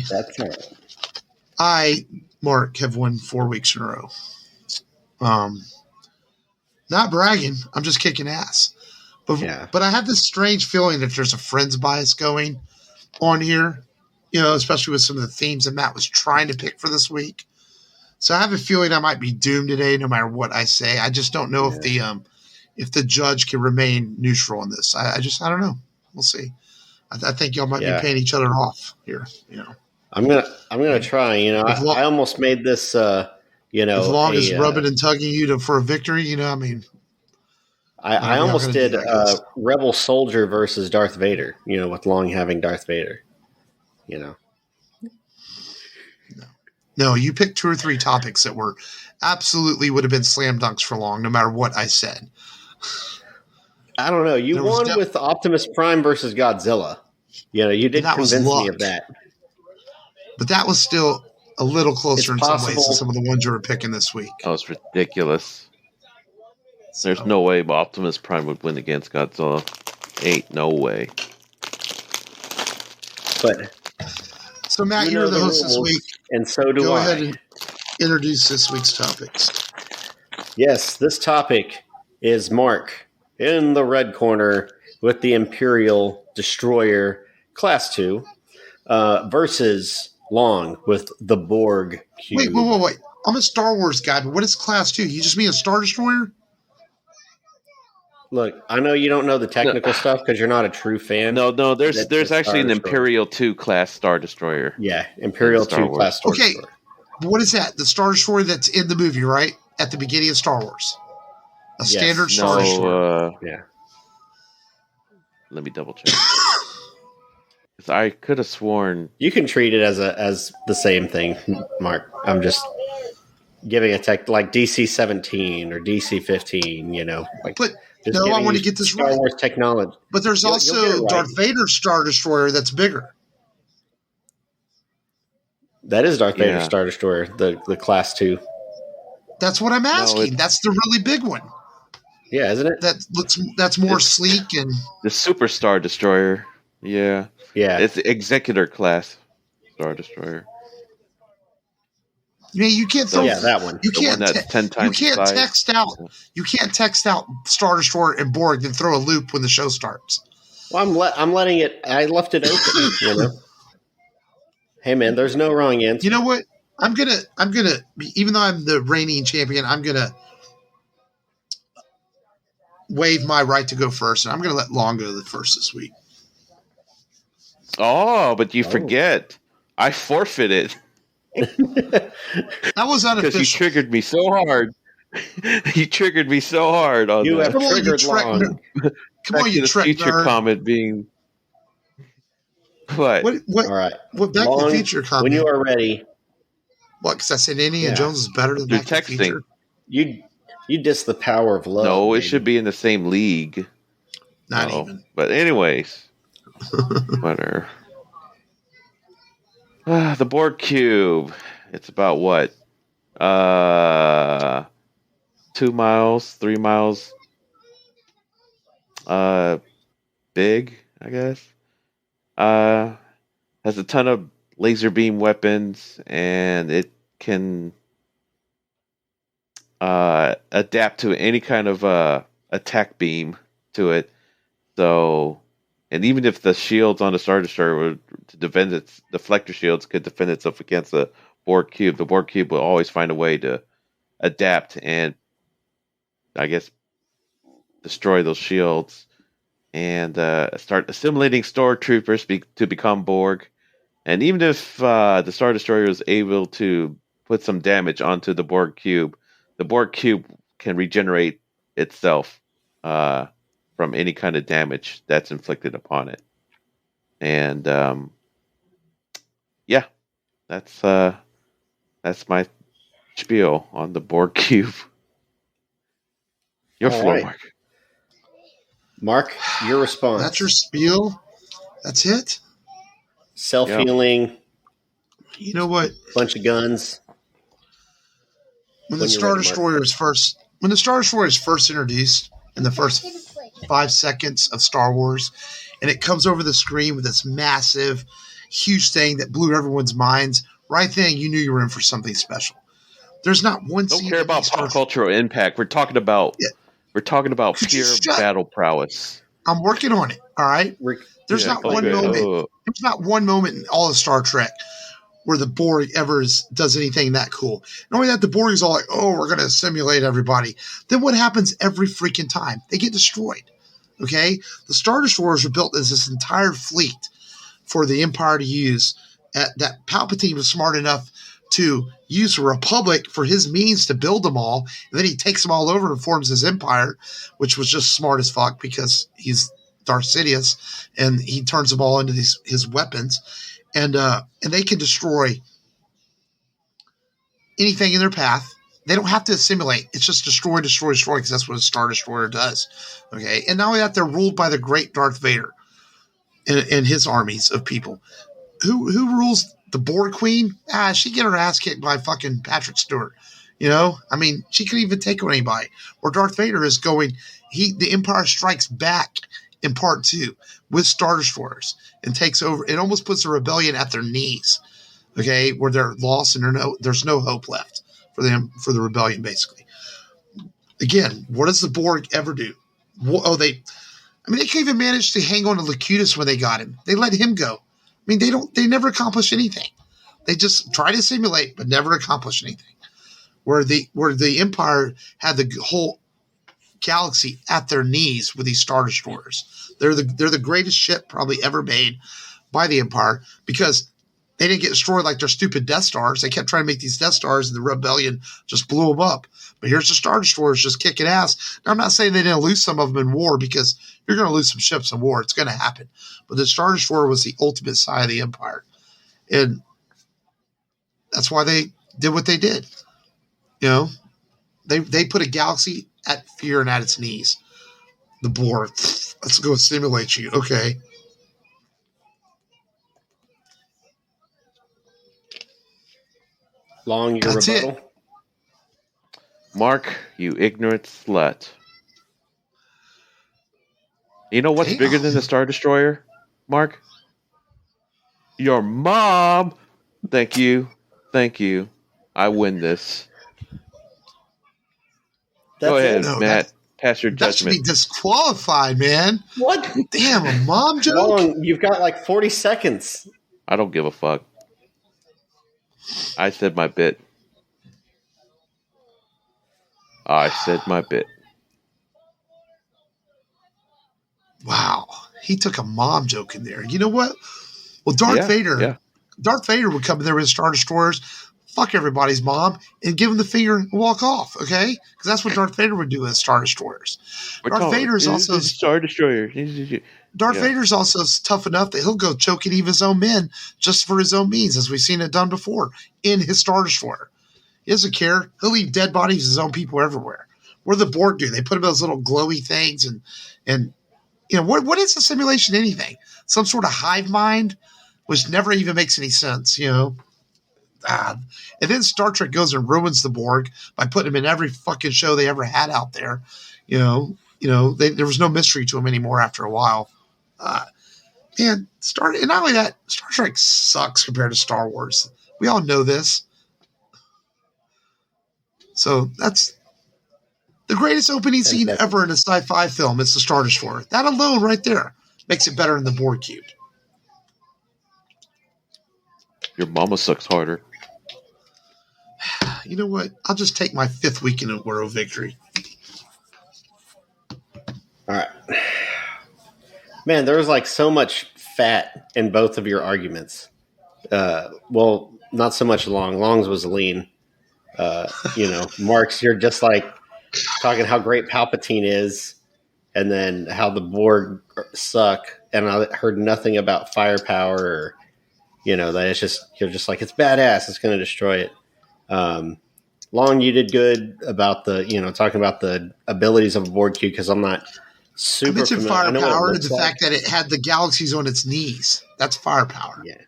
Mark, have won 4 weeks in a row. Not bragging. I'm just kicking ass. But I have this strange feeling that there's a friends bias going on here, especially with some of the themes that Matt was trying to pick for this week. So I have a feeling I might be doomed today, no matter what I say. I just don't know if the judge can remain neutral in this. I don't know. We'll see. I think y'all might be paying each other off here.
I'm gonna try. I almost made this. As
long as rubbing and tugging you for a victory, I mean.
I almost did Rebel Soldier versus Darth Vader. With Long having Darth Vader.
No, you picked 2 or 3 topics that were absolutely would have been slam dunks for Long, no matter what I said.
I don't know. You won with Optimus Prime versus Godzilla. You did convince me of that.
But that was still a little closer in some ways than some of the ones you were picking this week.
That was ridiculous. There's no way Optimus Prime would win against Godzilla. Ain't no way.
But
so Matt, you're the host this week,
and so do I.
Go ahead and introduce this week's topics.
Yes, this topic is Mark in the red corner with the Imperial Destroyer Class 2 versus Long with the Borg Cube.
Wait. I'm a Star Wars guy, but what is Class 2? You just mean a Star Destroyer?
Look, I know you don't know the technical stuff because you're not a true fan.
No. There's
It's a
actually an
Star Destroyer.
Imperial 2 class Star Destroyer.
Yeah, Imperial
Star
2 class Star
Okay.
Destroyer.
What is that? The Star Destroyer that's in the movie, right? At the beginning of Star Wars. A standard Star Destroyer.
Yeah.
Let me double check. 'Cause I could have sworn
You can treat it as the same thing, Mark. I'm just giving a tech like DC 17 or DC 15. Like.
But
Just
no, I
giving
want
you
to get this
Star
right.
Wars technology.
But there's
You'll
also
get it right.
Darth Vader's Star Destroyer that's bigger.
That is Darth Vader's
Yeah.
Star Destroyer, the Class 2.
That's what I'm asking.
it's-
That's the really big one.
Yeah, isn't it?
That's more sleek and
the Super Star Destroyer. Yeah.
Yeah.
It's the Executor class Star Destroyer.
you can't throw.
yeah, that one.
You
The one
can't.
that's 10 times
You can't
the size.
text out. You can't text out Star Destroyer and Borg then throw a loop when the show starts.
Well, I'm letting it. I left it open. Hey man, there's no wrong answer.
You know what? I'm gonna. Even though I'm the reigning champion, I'm gonna waive my right to go first, and I'm gonna let Long go first this week.
Oh, but you forget. I forfeited
That was
because
unofficial.
you triggered me so hard. You triggered me so hard on
You
that.
have
Come on, you
triggered
Trek
Long.
nerd. Come
Back
on,
to
you
the
Trek
future
nerd.
comment being what?
What?
All right.
What? Back to
Long,
the Future comment.
when you are ready,
What? Because I said Indiana
Yeah.
Jones is better than
You're
Back to the Future.
texting.
you diss the power of love.
No, it
baby.
should be in the same league.
Not
No.
even.
But anyways, whatever. The Borg cube. It's about what? 2 miles, 3 miles. Big, I guess. Has a ton of laser beam weapons, and it can adapt to any kind of attack beam to it. So, and even if the shields on the Star Destroyer were to defend its deflector shields could defend itself against the Borg cube will always find a way to adapt and, I guess, destroy those shields and start assimilating stormtroopers to become Borg. And even if the Star Destroyer is able to put some damage onto the Borg cube can regenerate itself from any kind of damage that's inflicted upon it. And yeah, that's my spiel on the Borg cube. Your
All
floor,
right.
Mark.
Mark, your response.
That's your spiel. That's it.
Self-healing,
You know what?
bunch of guns.
When the
When you're
Star
ready, Mark.
Destroyer is first introduced in the first 5 seconds of Star Wars, and it comes over the screen with this massive, huge thing that blew everyone's minds. Right then, you knew you were in for something special. There's not one.
Don't
scene
care
in
about
these
pop
first-
cultural impact. We're talking about
Could you
pure
shut-
battle prowess.
I'm working on it. All right. There's
Yeah,
not one
okay.
moment.
Oh.
There's not one moment in all of Star Trek where the Borg ever does anything that cool. Not only that, the Borg is all like, "Oh, we're going to simulate everybody." Then what happens every freaking time? They get destroyed. Okay, the Star Destroyers were built as this entire fleet for the Empire to use. That Palpatine was smart enough to use the Republic for his means to build them all, and then he takes them all over and forms his empire, which was just smart as fuck because he's Darth Sidious, and he turns them all into his weapons, and they can destroy anything in their path. They don't have to assimilate. It's just destroy, because that's what a Star Destroyer does. Okay, and not only that, they're ruled by the great Darth Vader and his armies of people. Who rules the Borg Queen? She get her ass kicked by fucking Patrick Stewart. I mean, she could even take on anybody. Where Darth Vader is going, the Empire strikes back in part 2 with Star Destroyers and takes over. It almost puts the rebellion at their knees. Okay, where they're lost and there's no hope left for them, for the rebellion, basically. Again, what does the Borg ever do? They can't even manage to hang on to Locutus when they got him. They let him go. I mean, they never accomplish anything. They just try to simulate, but never accomplish anything. Where the Empire had the whole galaxy at their knees with these Star Destroyers. They're the greatest ship probably ever made by the Empire because they didn't get destroyed like their stupid Death Stars. They kept trying to make these Death Stars, and the rebellion just blew them up. But here's the Star Destroyers just kicking ass. Now, I'm not saying they didn't lose some of them in war because you're going to lose some ships in war. It's going to happen. But the Star Destroyer was the ultimate sign of the Empire. And that's why they did what they did. You know, they put a galaxy at fear and at its knees. The Borg, let's go simulate you. Okay.
Long, your
That's
rebuttal?
it.
Mark, you ignorant slut. You know what's
Damn.
bigger than the Star Destroyer, Mark? Your mom. Thank you. Thank you. I win this. Go ahead,
No,
Matt. Pass your
that should be
judgment.
disqualified, man.
What?
Damn, a mom joke?
Long, you've got like 40 seconds.
I don't give a fuck. I said my bit. I said my bit.
Wow. He took a mom joke in there. You know what? Well, Darth Vader would come in there with Star Destroyers, fuck everybody's mom, and give him the finger and walk off, okay? Because that's what Darth Vader would do with Star Destroyers. Darth Vader is also
Star Destroyer.
Darth Vader's also tough enough that he'll go choke and eat his own men just for his own means, as we've seen it done before in his Star Destroyer. He doesn't care. He'll leave dead bodies of his own people everywhere. What do the Borg do? They put him in those little glowy things and you know, what is a simulation anything? Some sort of hive mind, which never even makes any sense, you know. And then Star Trek goes and ruins the Borg by putting them in every fucking show they ever had out there. You know, there was no mystery to them anymore after a while. And not only that, Star Trek sucks compared to Star Wars. We all know this. So that's the greatest opening scene ever in a sci-fi film. It's the Star Destroyer. That alone right there makes it better than the Borg cube.
Your mama sucks harder.
You know what? I'll just take my 5th week in a row victory.
All right. Man, there was like so much fat in both of your arguments. Well, not so much Long. Long's was lean. You know, Mark's, you're just like talking how great Palpatine is and then how the Borg suck. And I heard nothing about firepower or, you know, that it's just, you're just like, it's badass. It's going to destroy it. Long, you did good about the, you know, talking about the abilities of a Borg cube because I'm not super
I mentioned
familiar.
firepower and the fact that it had the galaxies on its knees. That's firepower.
Yeah.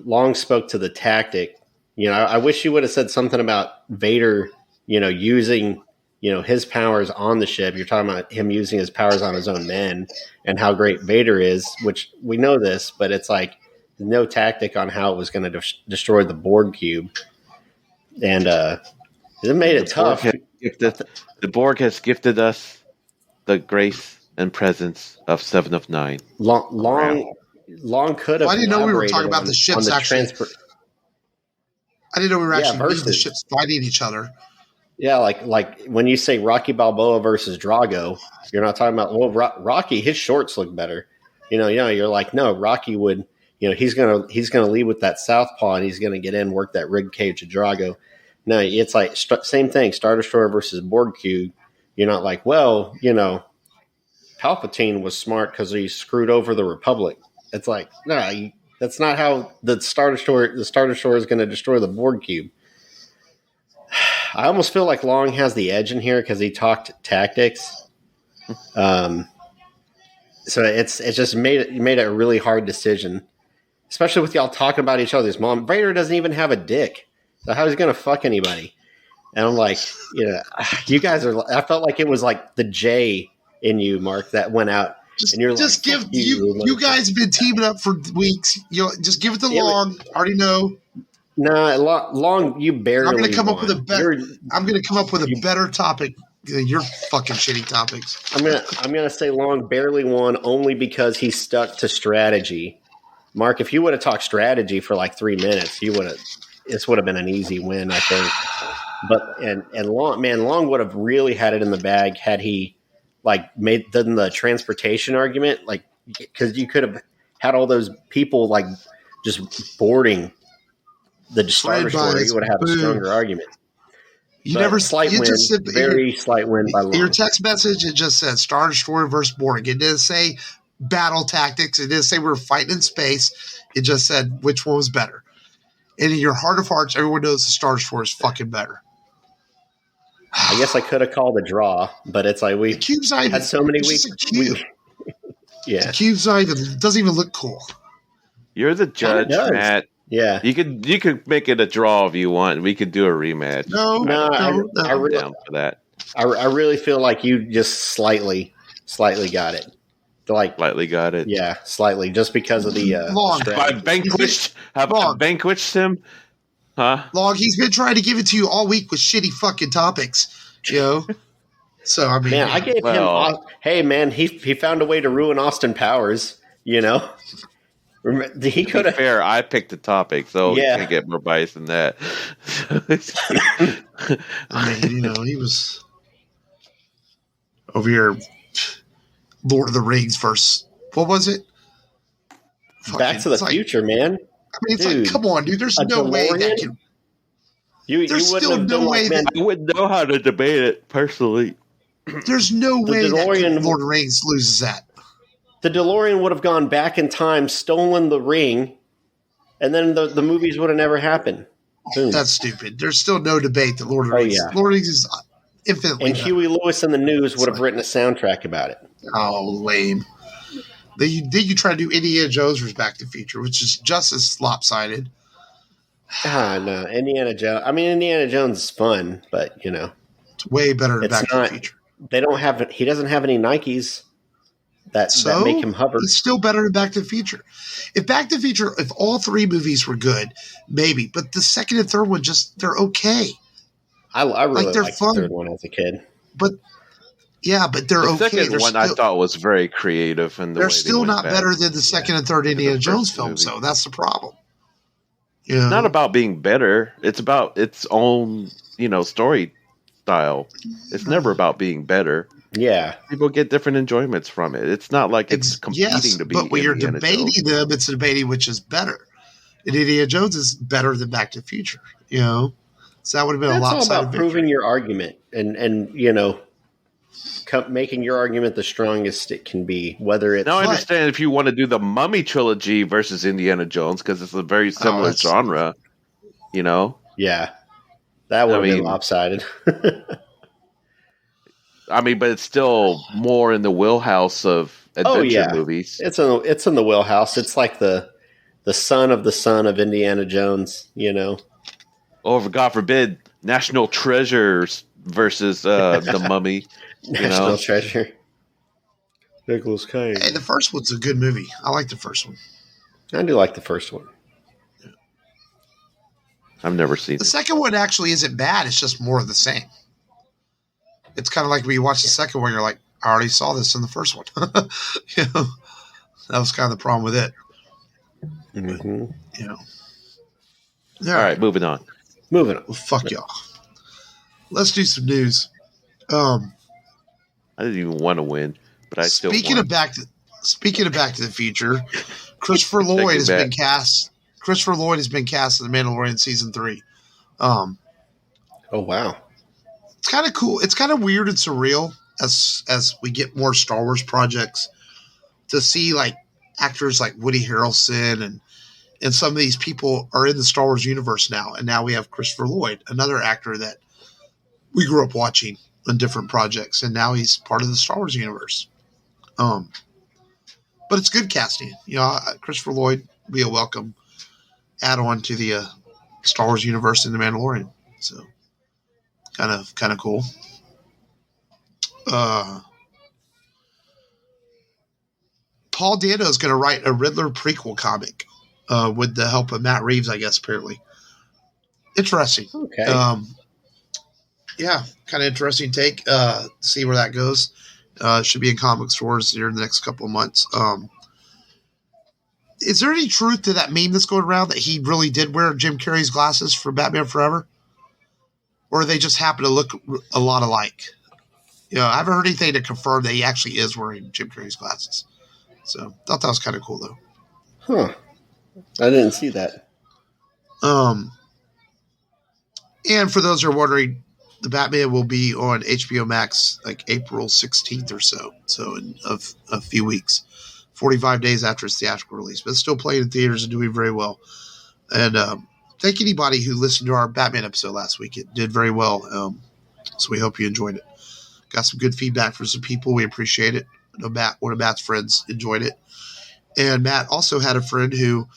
Long spoke to the tactic. You know, I wish you would have said something about Vader, you know, using, you know, his powers on the ship. You're talking about him using his powers on his own men and how great Vader is, which we know this, but it's like no tactic on how it was going to destroy the Borg cube. And it made it tough.
The Borg has gifted us the grace and presence of 7 of 9.
Long could have.
I didn't know we were talking about the ships actually. I didn't know we were actually meeting the ships fighting each other.
Yeah, like when you say Rocky Balboa versus Drago, you're not talking about, well, Rocky, his shorts look better. You know, you're like, no, Rocky would, you know, he's gonna lead with that southpaw and he's gonna get in, work that rib cage of Drago. No, it's like same thing, Star Destroyer versus Borg cube. You're not like, well, you know, Palpatine was smart because he screwed over the Republic. It's like, no, that's not how the Star Destroyer is going to destroy the Borg cube. I almost feel like Long has the edge in here because he talked tactics. So it's just made it a really hard decision, especially with y'all talking about each other's mom. Vader doesn't even have a dick, so how is he going to fuck anybody? And I'm like, you know, you guys are. I felt like it was like the J in you, Mark, that went out. And you're
just
like,
give you guys have been teaming up for weeks. You know, just give it to Long. I already know.
No, Long, you barely.
I'm going to come up with a better. I'm going to come up with a better topic than your fucking shitty topics.
I'm gonna say Long barely won only because he stuck to strategy. Mark, if you would have talked strategy for like 3 minutes, this would have been an easy win, I think. But and Long would have really had it in the bag had he like made done the transportation argument, like because you could have had all those people like just boarding the Star
Fred
Destroyer, you would have a stronger argument.
You
But
never
slight
you
win,
just said
very slight win by long.
Your text message, it just said Star Destroyer versus boarding. It didn't say battle tactics. It didn't say we were fighting in space. It just said which one was better. And in your heart of hearts, everyone knows the Star Destroyer is fucking better.
I guess I could have called a draw, but it's like we had so many weeks. Yeah,
the cube's not even, doesn't even look cool.
You're the judge, Matt.
Yeah,
you could make it a draw if you want. We could do a rematch.
No, I really,
down for that.
I really feel like you just slightly got it. Like
slightly got it.
Yeah, slightly, just because of the
I vanquished him. Huh?
Log, he's been trying to give it to you all week with shitty fucking topics, you know? So, I mean...
Man, I gave him... Hey, man, he found a way to ruin Austin Powers, you know? He could have...
Fair, I picked the topic, so you can't get more biased than that.
I mean, you know, he was... over here... Lord of the Rings versus... What was it?
Back to the Future, man.
I mean, it's like, come on, dude. There's no way that can. There's still no way that
I wouldn't know how to debate it personally.
There's no way that Lord of the Rings loses that.
The DeLorean would have gone back in time, stolen the ring, and then the movies would have never happened. Boom.
That's stupid. There's still no debate that Lord of the Rings.
Yeah.
Lord of the Rings is infinitely.
And Huey Lewis and the News would have written a soundtrack about it.
Oh, lame. Then you try to do Indiana Jones versus Back to the Future, which is just as lopsided.
No, Indiana Jones. I mean, Indiana Jones is fun, but you know,
it's way better than Back to the Future.
They don't have. He doesn't have any Nikes that make him hover.
It's still better than Back to the Future. If Back to the Future, if all three movies were good, maybe, but the second and third one they're okay.
I really
like, they're
liked
fun.
The third one as a kid,
but. Yeah, but they're okay.
The second one I thought was very creative, and
they're still not better than the second and third Indiana Jones films. So that's the problem.
It's not about being better; it's about its own, story style. It's never about being better.
Yeah,
people get different enjoyments from it. It's not like it's competing to be.
But when you're
Indiana
debating
Jones.
them, it's debating which is better. And Indiana Jones is better than Back to the Future. So that would have been a lot.
It's all about proving your argument, and making your argument the strongest it can be, whether it's...
Now I understand if you want to do the Mummy trilogy versus Indiana Jones, because it's a very similar genre,
Yeah. That would have been lopsided.
I mean, but it's still more in the wheelhouse of adventure movies.
It's in the wheelhouse. It's like the son of Indiana Jones,
Or, God forbid, National Treasures versus the Mummy.
National Treasure. Nicolas Cage.
Hey, the first one's a good movie. I like the first one.
I do like the first one.
I've never seen
the second one. Actually, isn't bad. It's just more of the same. It's kind of like when you watch the second one, you're like, I already saw this in the first one. That was kind of the problem with it.
Mm-hmm.
All right, moving on.
Well, fuck y'all. Let's do some news.
I didn't even want to win, but I still
Speaking of Back to the Future, Christopher Lloyd has been cast. Christopher Lloyd has been cast in The Mandalorian season 3.
Oh wow.
It's kind of cool. It's kind of weird and surreal as we get more Star Wars projects to see like actors like Woody Harrelson and some of these people are in the Star Wars universe now. And now we have Christopher Lloyd, another actor that we grew up watching on different projects, and now he's part of the Star Wars universe. But it's good casting. Christopher Lloyd will be a welcome add-on to the Star Wars universe in The Mandalorian. So kind of cool. Paul Dano is going to write a Riddler prequel comic with the help of Matt Reeves, I guess, apparently. Interesting.
Okay.
Yeah, kind of interesting take. See where that goes. Should be in comic stores here in the next couple of months. Is there any truth to that meme that's going around that he really did wear Jim Carrey's glasses for Batman Forever? Or they just happen to look a lot alike? I haven't heard anything to confirm that he actually is wearing Jim Carrey's glasses. So thought that was kind of cool though.
Huh. I didn't see that.
And for those who are wondering, the Batman will be on HBO Max like April 16th or so. So in a few weeks, 45 days after its theatrical release, but it's still playing in theaters and doing very well. And thank anybody who listened to our Batman episode last week. It did very well. So we hope you enjoyed it. Got some good feedback from some people. We appreciate it. I know Matt, one of Matt's friends, enjoyed it. And Matt also had a friend who,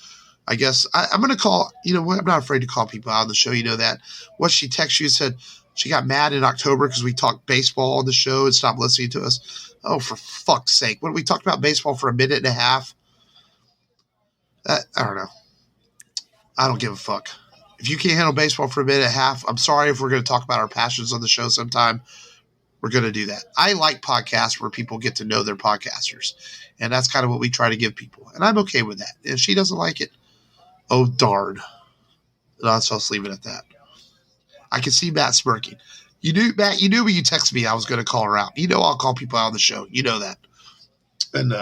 I guess, I'm going to call, I'm not afraid to call people out on the show. You know that. What she texted you said she got mad in October because we talked baseball on the show and stopped listening to us. Oh, for fuck's sake. When we talked about baseball for a minute and a half, I don't know. I don't give a fuck. If you can't handle baseball for a minute and a half, I'm sorry if we're going to talk about our passions on the show sometime. We're going to do that. I like podcasts where people get to know their podcasters. And that's kind of what we try to give people. And I'm okay with that. If she doesn't like it, oh, darn. So I'll leave it at that. I can see Matt smirking. Matt, you knew when you texted me I was going to call her out. I'll call people out on the show. You know that. And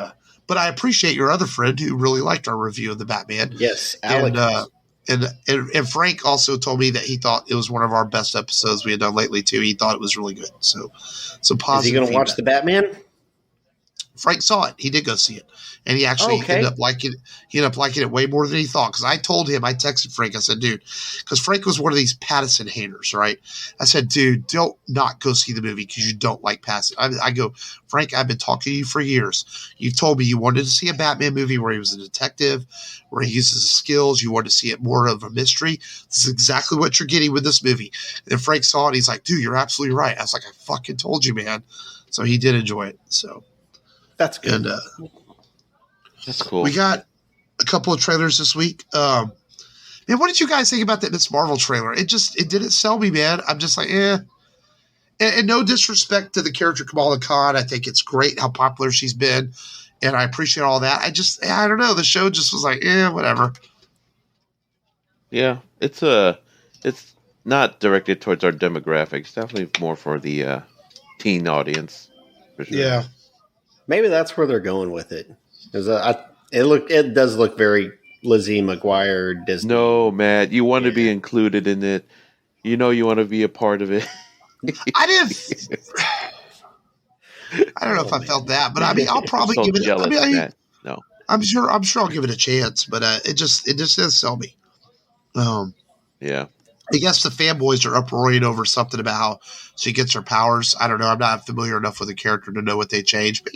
but I appreciate your other friend who really liked our review of the Batman.
Yes, Alex.
And Frank also told me that he thought it was one of our best episodes we had done lately too. He thought it was really good. So positive.
Is he going to watch the Batman?
Frank saw it. He did go see it, and he actually ended up liking it. He ended up liking it way more than he thought. Because I told him, I texted Frank. I said, "Dude," because Frank was one of these Pattison haters, right? I said, "Dude, don't not go see the movie because you don't like Pattison." I go, Frank, I've been talking to you for years. You've told me you wanted to see a Batman movie where he was a detective, where he uses his skills. You wanted to see it more of a mystery. This is exactly what you're getting with this movie. And Frank saw it. And he's like, "Dude, you're absolutely right." I was like, "I fucking told you, man." So he did enjoy it. So.
That's good.
And
that's cool.
We got a couple of trailers this week. Man, what did you guys think about that Miss Marvel trailer? It didn't sell me, man. I'm just like, eh. And no disrespect to the character Kamala Khan. I think it's great how popular she's been, and I appreciate all that. I don't know. The show just was like, whatever.
Yeah, it's not directed towards our demographics. Definitely more for the teen audience. For sure.
Yeah.
Maybe that's where they're going with it. It does look very Lizzie McGuire Disney.
No, Matt, you want to be included in it. You want to be a part of it.
I don't know if I felt that, but I mean, I'll probably
so
give it.
Jealous, Matt. No,
I'm sure I'll give it a chance, but it just does sell me.
Yeah.
I guess the fanboys are uproaring over something about how she gets her powers. I don't know. I'm not familiar enough with the character to know what they changed, but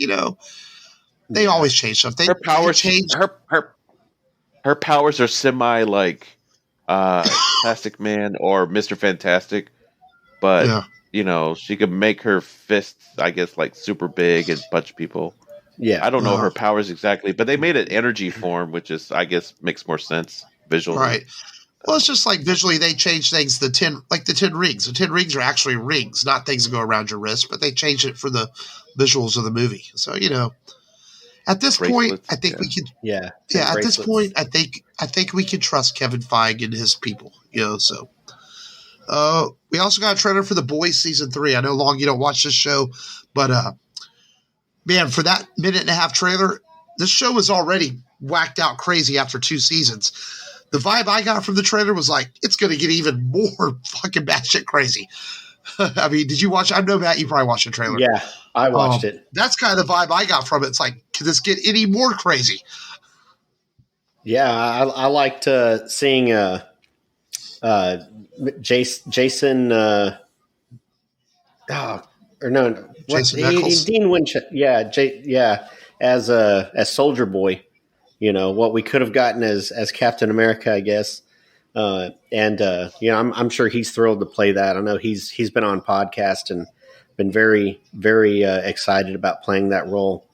they always change stuff.
Her powers change. Her powers are semi like Plastic Man or Mr. Fantastic, but she could make her fists, I guess, like super big and punch people.
Yeah,
I don't know her powers exactly, but they made it energy form, which is, I guess, makes more sense visually.
Right. Well, it's just like visually they change things. The 10 rings. The 10 rings are actually rings, not things that go around your wrist, but they changed it for the visuals of the movie. So, at this point, I think we could.
Yeah.
Yeah. At this point, I think we can trust Kevin Feige and his people. So. We also got a trailer for The Boys season 3. I know long you don't watch this show, but man, for that minute and a half trailer, this show was already whacked out crazy after 2 seasons. The vibe I got from the trailer was like, it's going to get even more fucking batshit crazy. I mean, did you watch? I know, Matt, you probably watched the trailer.
Yeah, I watched it.
That's kind of the vibe I got from it. It's like, can this get any more crazy?
Yeah, I liked seeing Jason.
Jason
Dean Winchester. Yeah, as Soldier Boy. What we could have gotten as Captain America, I guess. I'm sure he's thrilled to play that. I know he's been on podcast and been very, very excited about playing that role.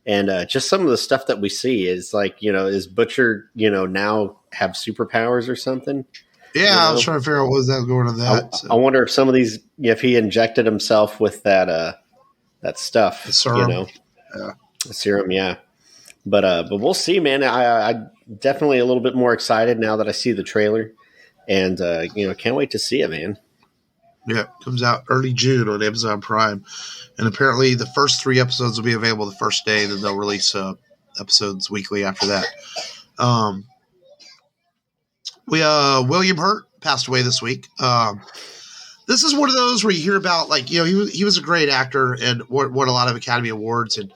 And just some of the stuff that we see is like, is Butcher, now have superpowers or something?
Yeah, I was trying to figure out what was that going to that.
I wonder if some of these, if he injected himself with that stuff,
the serum.
Yeah. The serum, yeah. But we'll see, man. I definitely a little bit more excited now that I see the trailer, and can't wait to see it, man.
Yeah, comes out early June on Amazon Prime. And apparently the first 3 episodes will be available the first day, then they'll release episodes weekly after that. William Hurt passed away this week. This is one of those where you hear about, like, you know, he was a great actor and won a lot of Academy Awards, and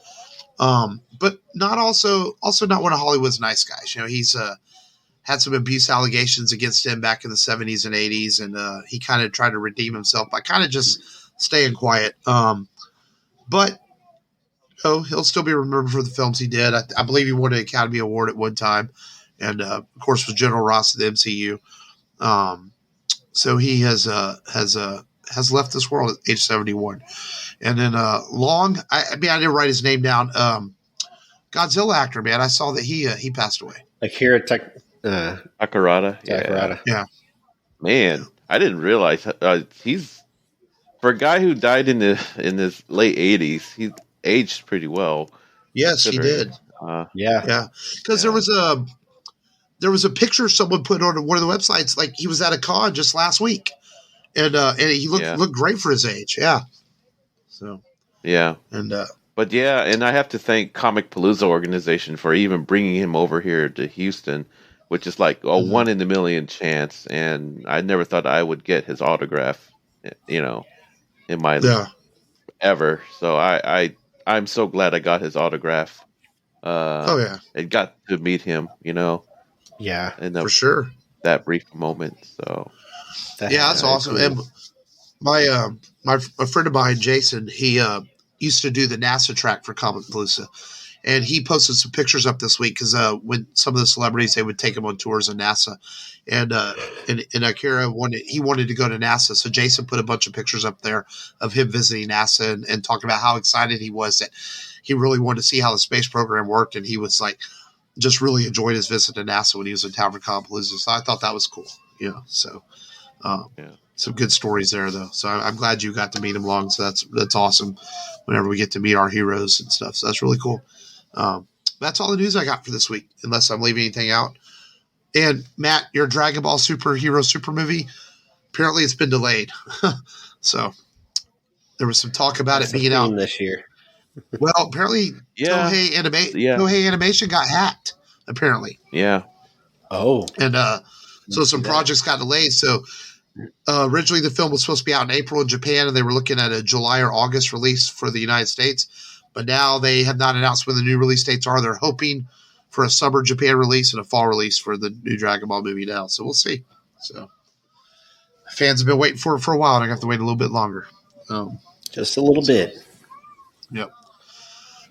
but not also not one of Hollywood's nice guys. You know, he's had some abuse allegations against him back in the 70s and 80s, and he kind of tried to redeem himself by kind of just staying quiet. But he'll still be remembered for the films he did. I believe he won an Academy Award at one time, and of course was General Ross of the MCU. So he has left this world at age 71. And then Long, I didn't write his name down. Godzilla actor, man, I saw that he passed away.
Akira
Takarada.
Yeah.
Man, I didn't realize he's, for a guy who died in his late 80s, he aged pretty well.
Yes, he did.
Yeah.
Because there was a picture someone put on one of the websites, like he was at a con just last week, and he looked great for his age. Yeah. So.
Yeah.
And
but yeah, and I have to thank Comic Palooza organization for even bringing him over here to Houston, which is like a 1 in a million chance, and I never thought I would get his autograph, you know, in my ever. So I'm so glad I got his autograph. And got to meet him, you know.
Yeah,
for sure.
That brief moment. So
that's awesome. Cool. And my friend of mine, Jason, he used to do the NASA track for Comic Palooza, and he posted some pictures up this week because when some of the celebrities, they would take him on tours of NASA, and Akira wanted to go to NASA, so Jason put a bunch of pictures up there of him visiting NASA and talking about how excited he was that he really wanted to see how the space program worked, and he was like just really enjoyed his visit to NASA when he was in town for Comic Palooza. So I thought that was cool, you know. So some good stories there, though. So I'm glad you got to meet him, Long. So that's awesome. Whenever we get to meet our heroes and stuff, so that's really cool. That's all the news I got for this week, unless I'm leaving anything out. And Matt, your Dragon Ball superhero super movie, apparently it's been delayed. So there was some talk about it being out
this year.
Well, apparently Toei Animation got hacked, apparently.
Yeah.
Oh.
And so some projects got delayed. So originally the film was supposed to be out in April in Japan, and they were looking at a July or August release for the United States. But now they have not announced when the new release dates are. They're hoping for a summer Japan release and a fall release for the new Dragon Ball movie now. So we'll see. So fans have been waiting for it for a while, and I have to wait a little bit longer.
Just a little bit.
Yep.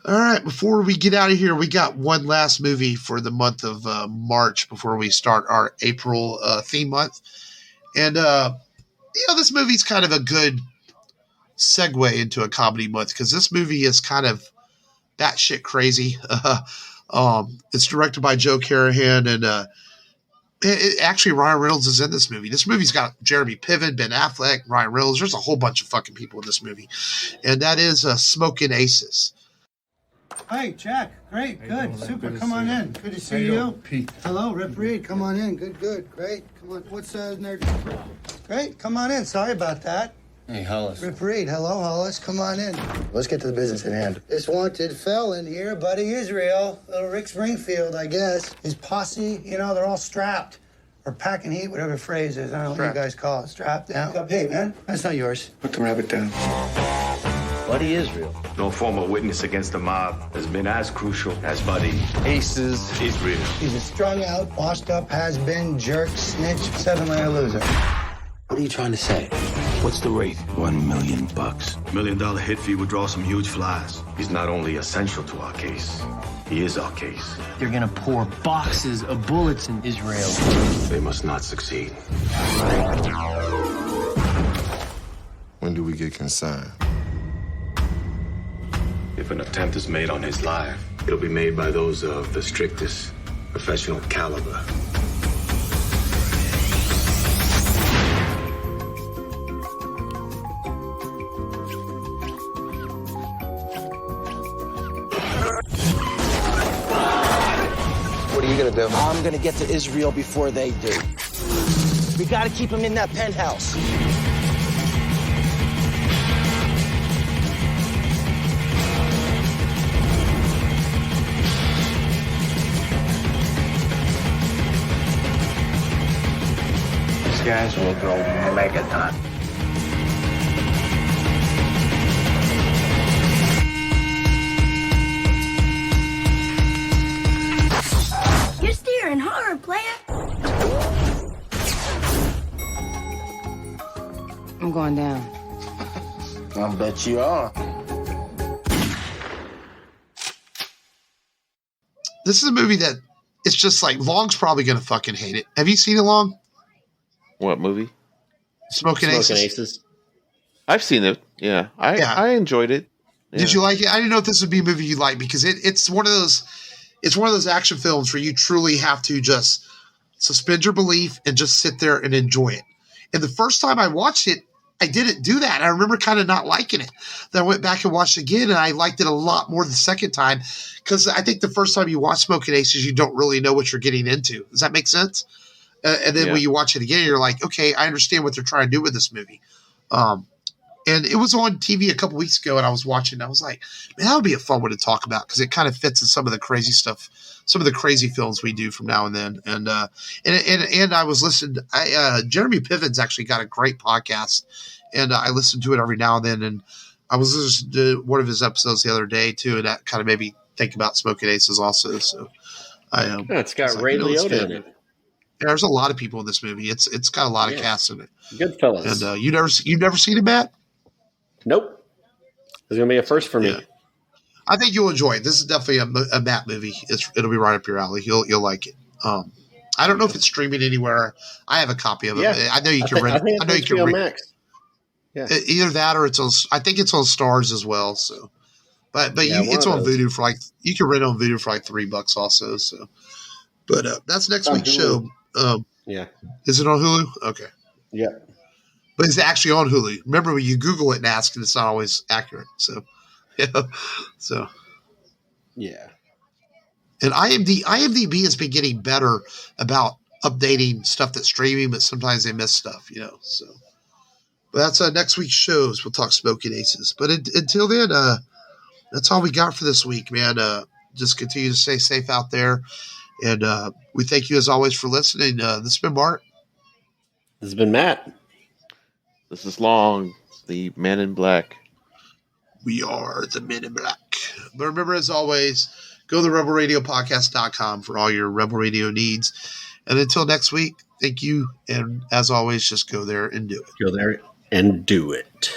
All right. Before we get out of here, we got one last movie for the month of March before we start our April theme month. And, this movie's kind of a good segue into a comedy month because this movie is kind of batshit crazy. It's directed by Joe Carnahan, and actually Ryan Reynolds is in this movie. This movie's got Jeremy Piven, Ben Affleck, Ryan Reynolds. There's a whole bunch of fucking people in this movie, and that is Smokin' Aces.
Hi, Jack. Great, good, super. Come on in. Good to see you.
Pete.
Hello, Rip Reed. Come on in. Good, great. Come on. What's nerd? Great. Come on in. Sorry about that.
Hey, Hollis.
Rip Reed. Hello, Hollis. Come on in.
Let's get to the business at hand.
This wanted felon here, Buddy Israel, little Rick Springfield, I guess. His posse, they're all strapped. Or packing heat, whatever the phrase is. I don't know what you guys call it. Strapped down. Hey, man, that's not yours.
Put the rabbit down.
Buddy Israel.
No former witness against the mob has been as crucial as Buddy.
Aces.
Israel.
He's a strung out, washed up, has-been, jerk, snitch, 7-layer loser.
What are you trying to say?
What's the rate? $1 million. $1 million hit fee would draw some huge flies. He's not only essential to our case, he is our case.
They're gonna pour boxes of bullets in Israel.
They must not succeed.
When do we get consigned?
If an attempt is made on his life, it'll be made by those of the strictest professional caliber.
What are you gonna do?
I'm gonna get to Israel before they do. We gotta keep him in that penthouse. guys will go megaton.
You're steering hard, player.
I'm going down.
I bet you are.
This is a movie that it's just like Long's probably going to fucking hate it. Have you seen it, Long?
What movie?
Smoking Aces.
I've seen it. Yeah. I enjoyed it. Yeah.
Did you like it? I didn't know if this would be a movie you like because it's one of those action films where you truly have to just suspend your belief and just sit there and enjoy it. And the first time I watched it, I didn't do that. I remember kind of not liking it. Then I went back and watched it again, and I liked it a lot more the second time because I think the first time you watch Smoking Aces, you don't really know what you're getting into. Does that make sense? And then when you watch it again, you're like, okay, I understand what they're trying to do with this movie. And it was on TV a couple weeks ago, and I was watching, and I was like, man, that would be a fun one to talk about because it kind of fits in some of the crazy stuff, some of the crazy films we do from now and then. And I was listening. Jeremy Piven's actually got a great podcast, and I listen to it every now and then. And I was listening to one of his episodes the other day too, and that kind of made me think about Smoking Aces also. So
it's got Ray Liotta in it.
Yeah, there's a lot of people in this movie. It's got a lot of cast in it.
Goodfellas.
And you've never seen it, Matt?
Nope. It's gonna be a first for me.
Yeah. I think you'll enjoy it. This is definitely a Matt movie. It'll be right up your alley. You'll like it. I don't know if it's streaming anywhere. I have a copy of it.
Yeah.
I know you can rent it. I know you can rent
Max. Yeah.
Either that or it's on. I think it's on Stars as well. So, but it's on Vudu for like you can rent it on Vudu for like $3 also. So, but that's next week's show.
Yeah.
Is it on Hulu? Okay.
Yeah.
But it's actually on Hulu. Remember when you Google it and ask, and it's not always accurate. So, yeah. So,
yeah.
And IMDb has been getting better about updating stuff that's streaming, but sometimes they miss stuff, So, but that's next week's shows. We'll talk Smoking Aces. But until then, that's all we got for this week, man. Just continue to stay safe out there. And we thank you as always for listening. This has been Bart.
This has been Matt.
This is Long, the Man in Black.
We are the Men in Black. But remember, as always, go to rebelradiopodcast.com for all your Rebel Radio needs. And until next week, thank you. And as always, just go there and do it.
Go there and do it.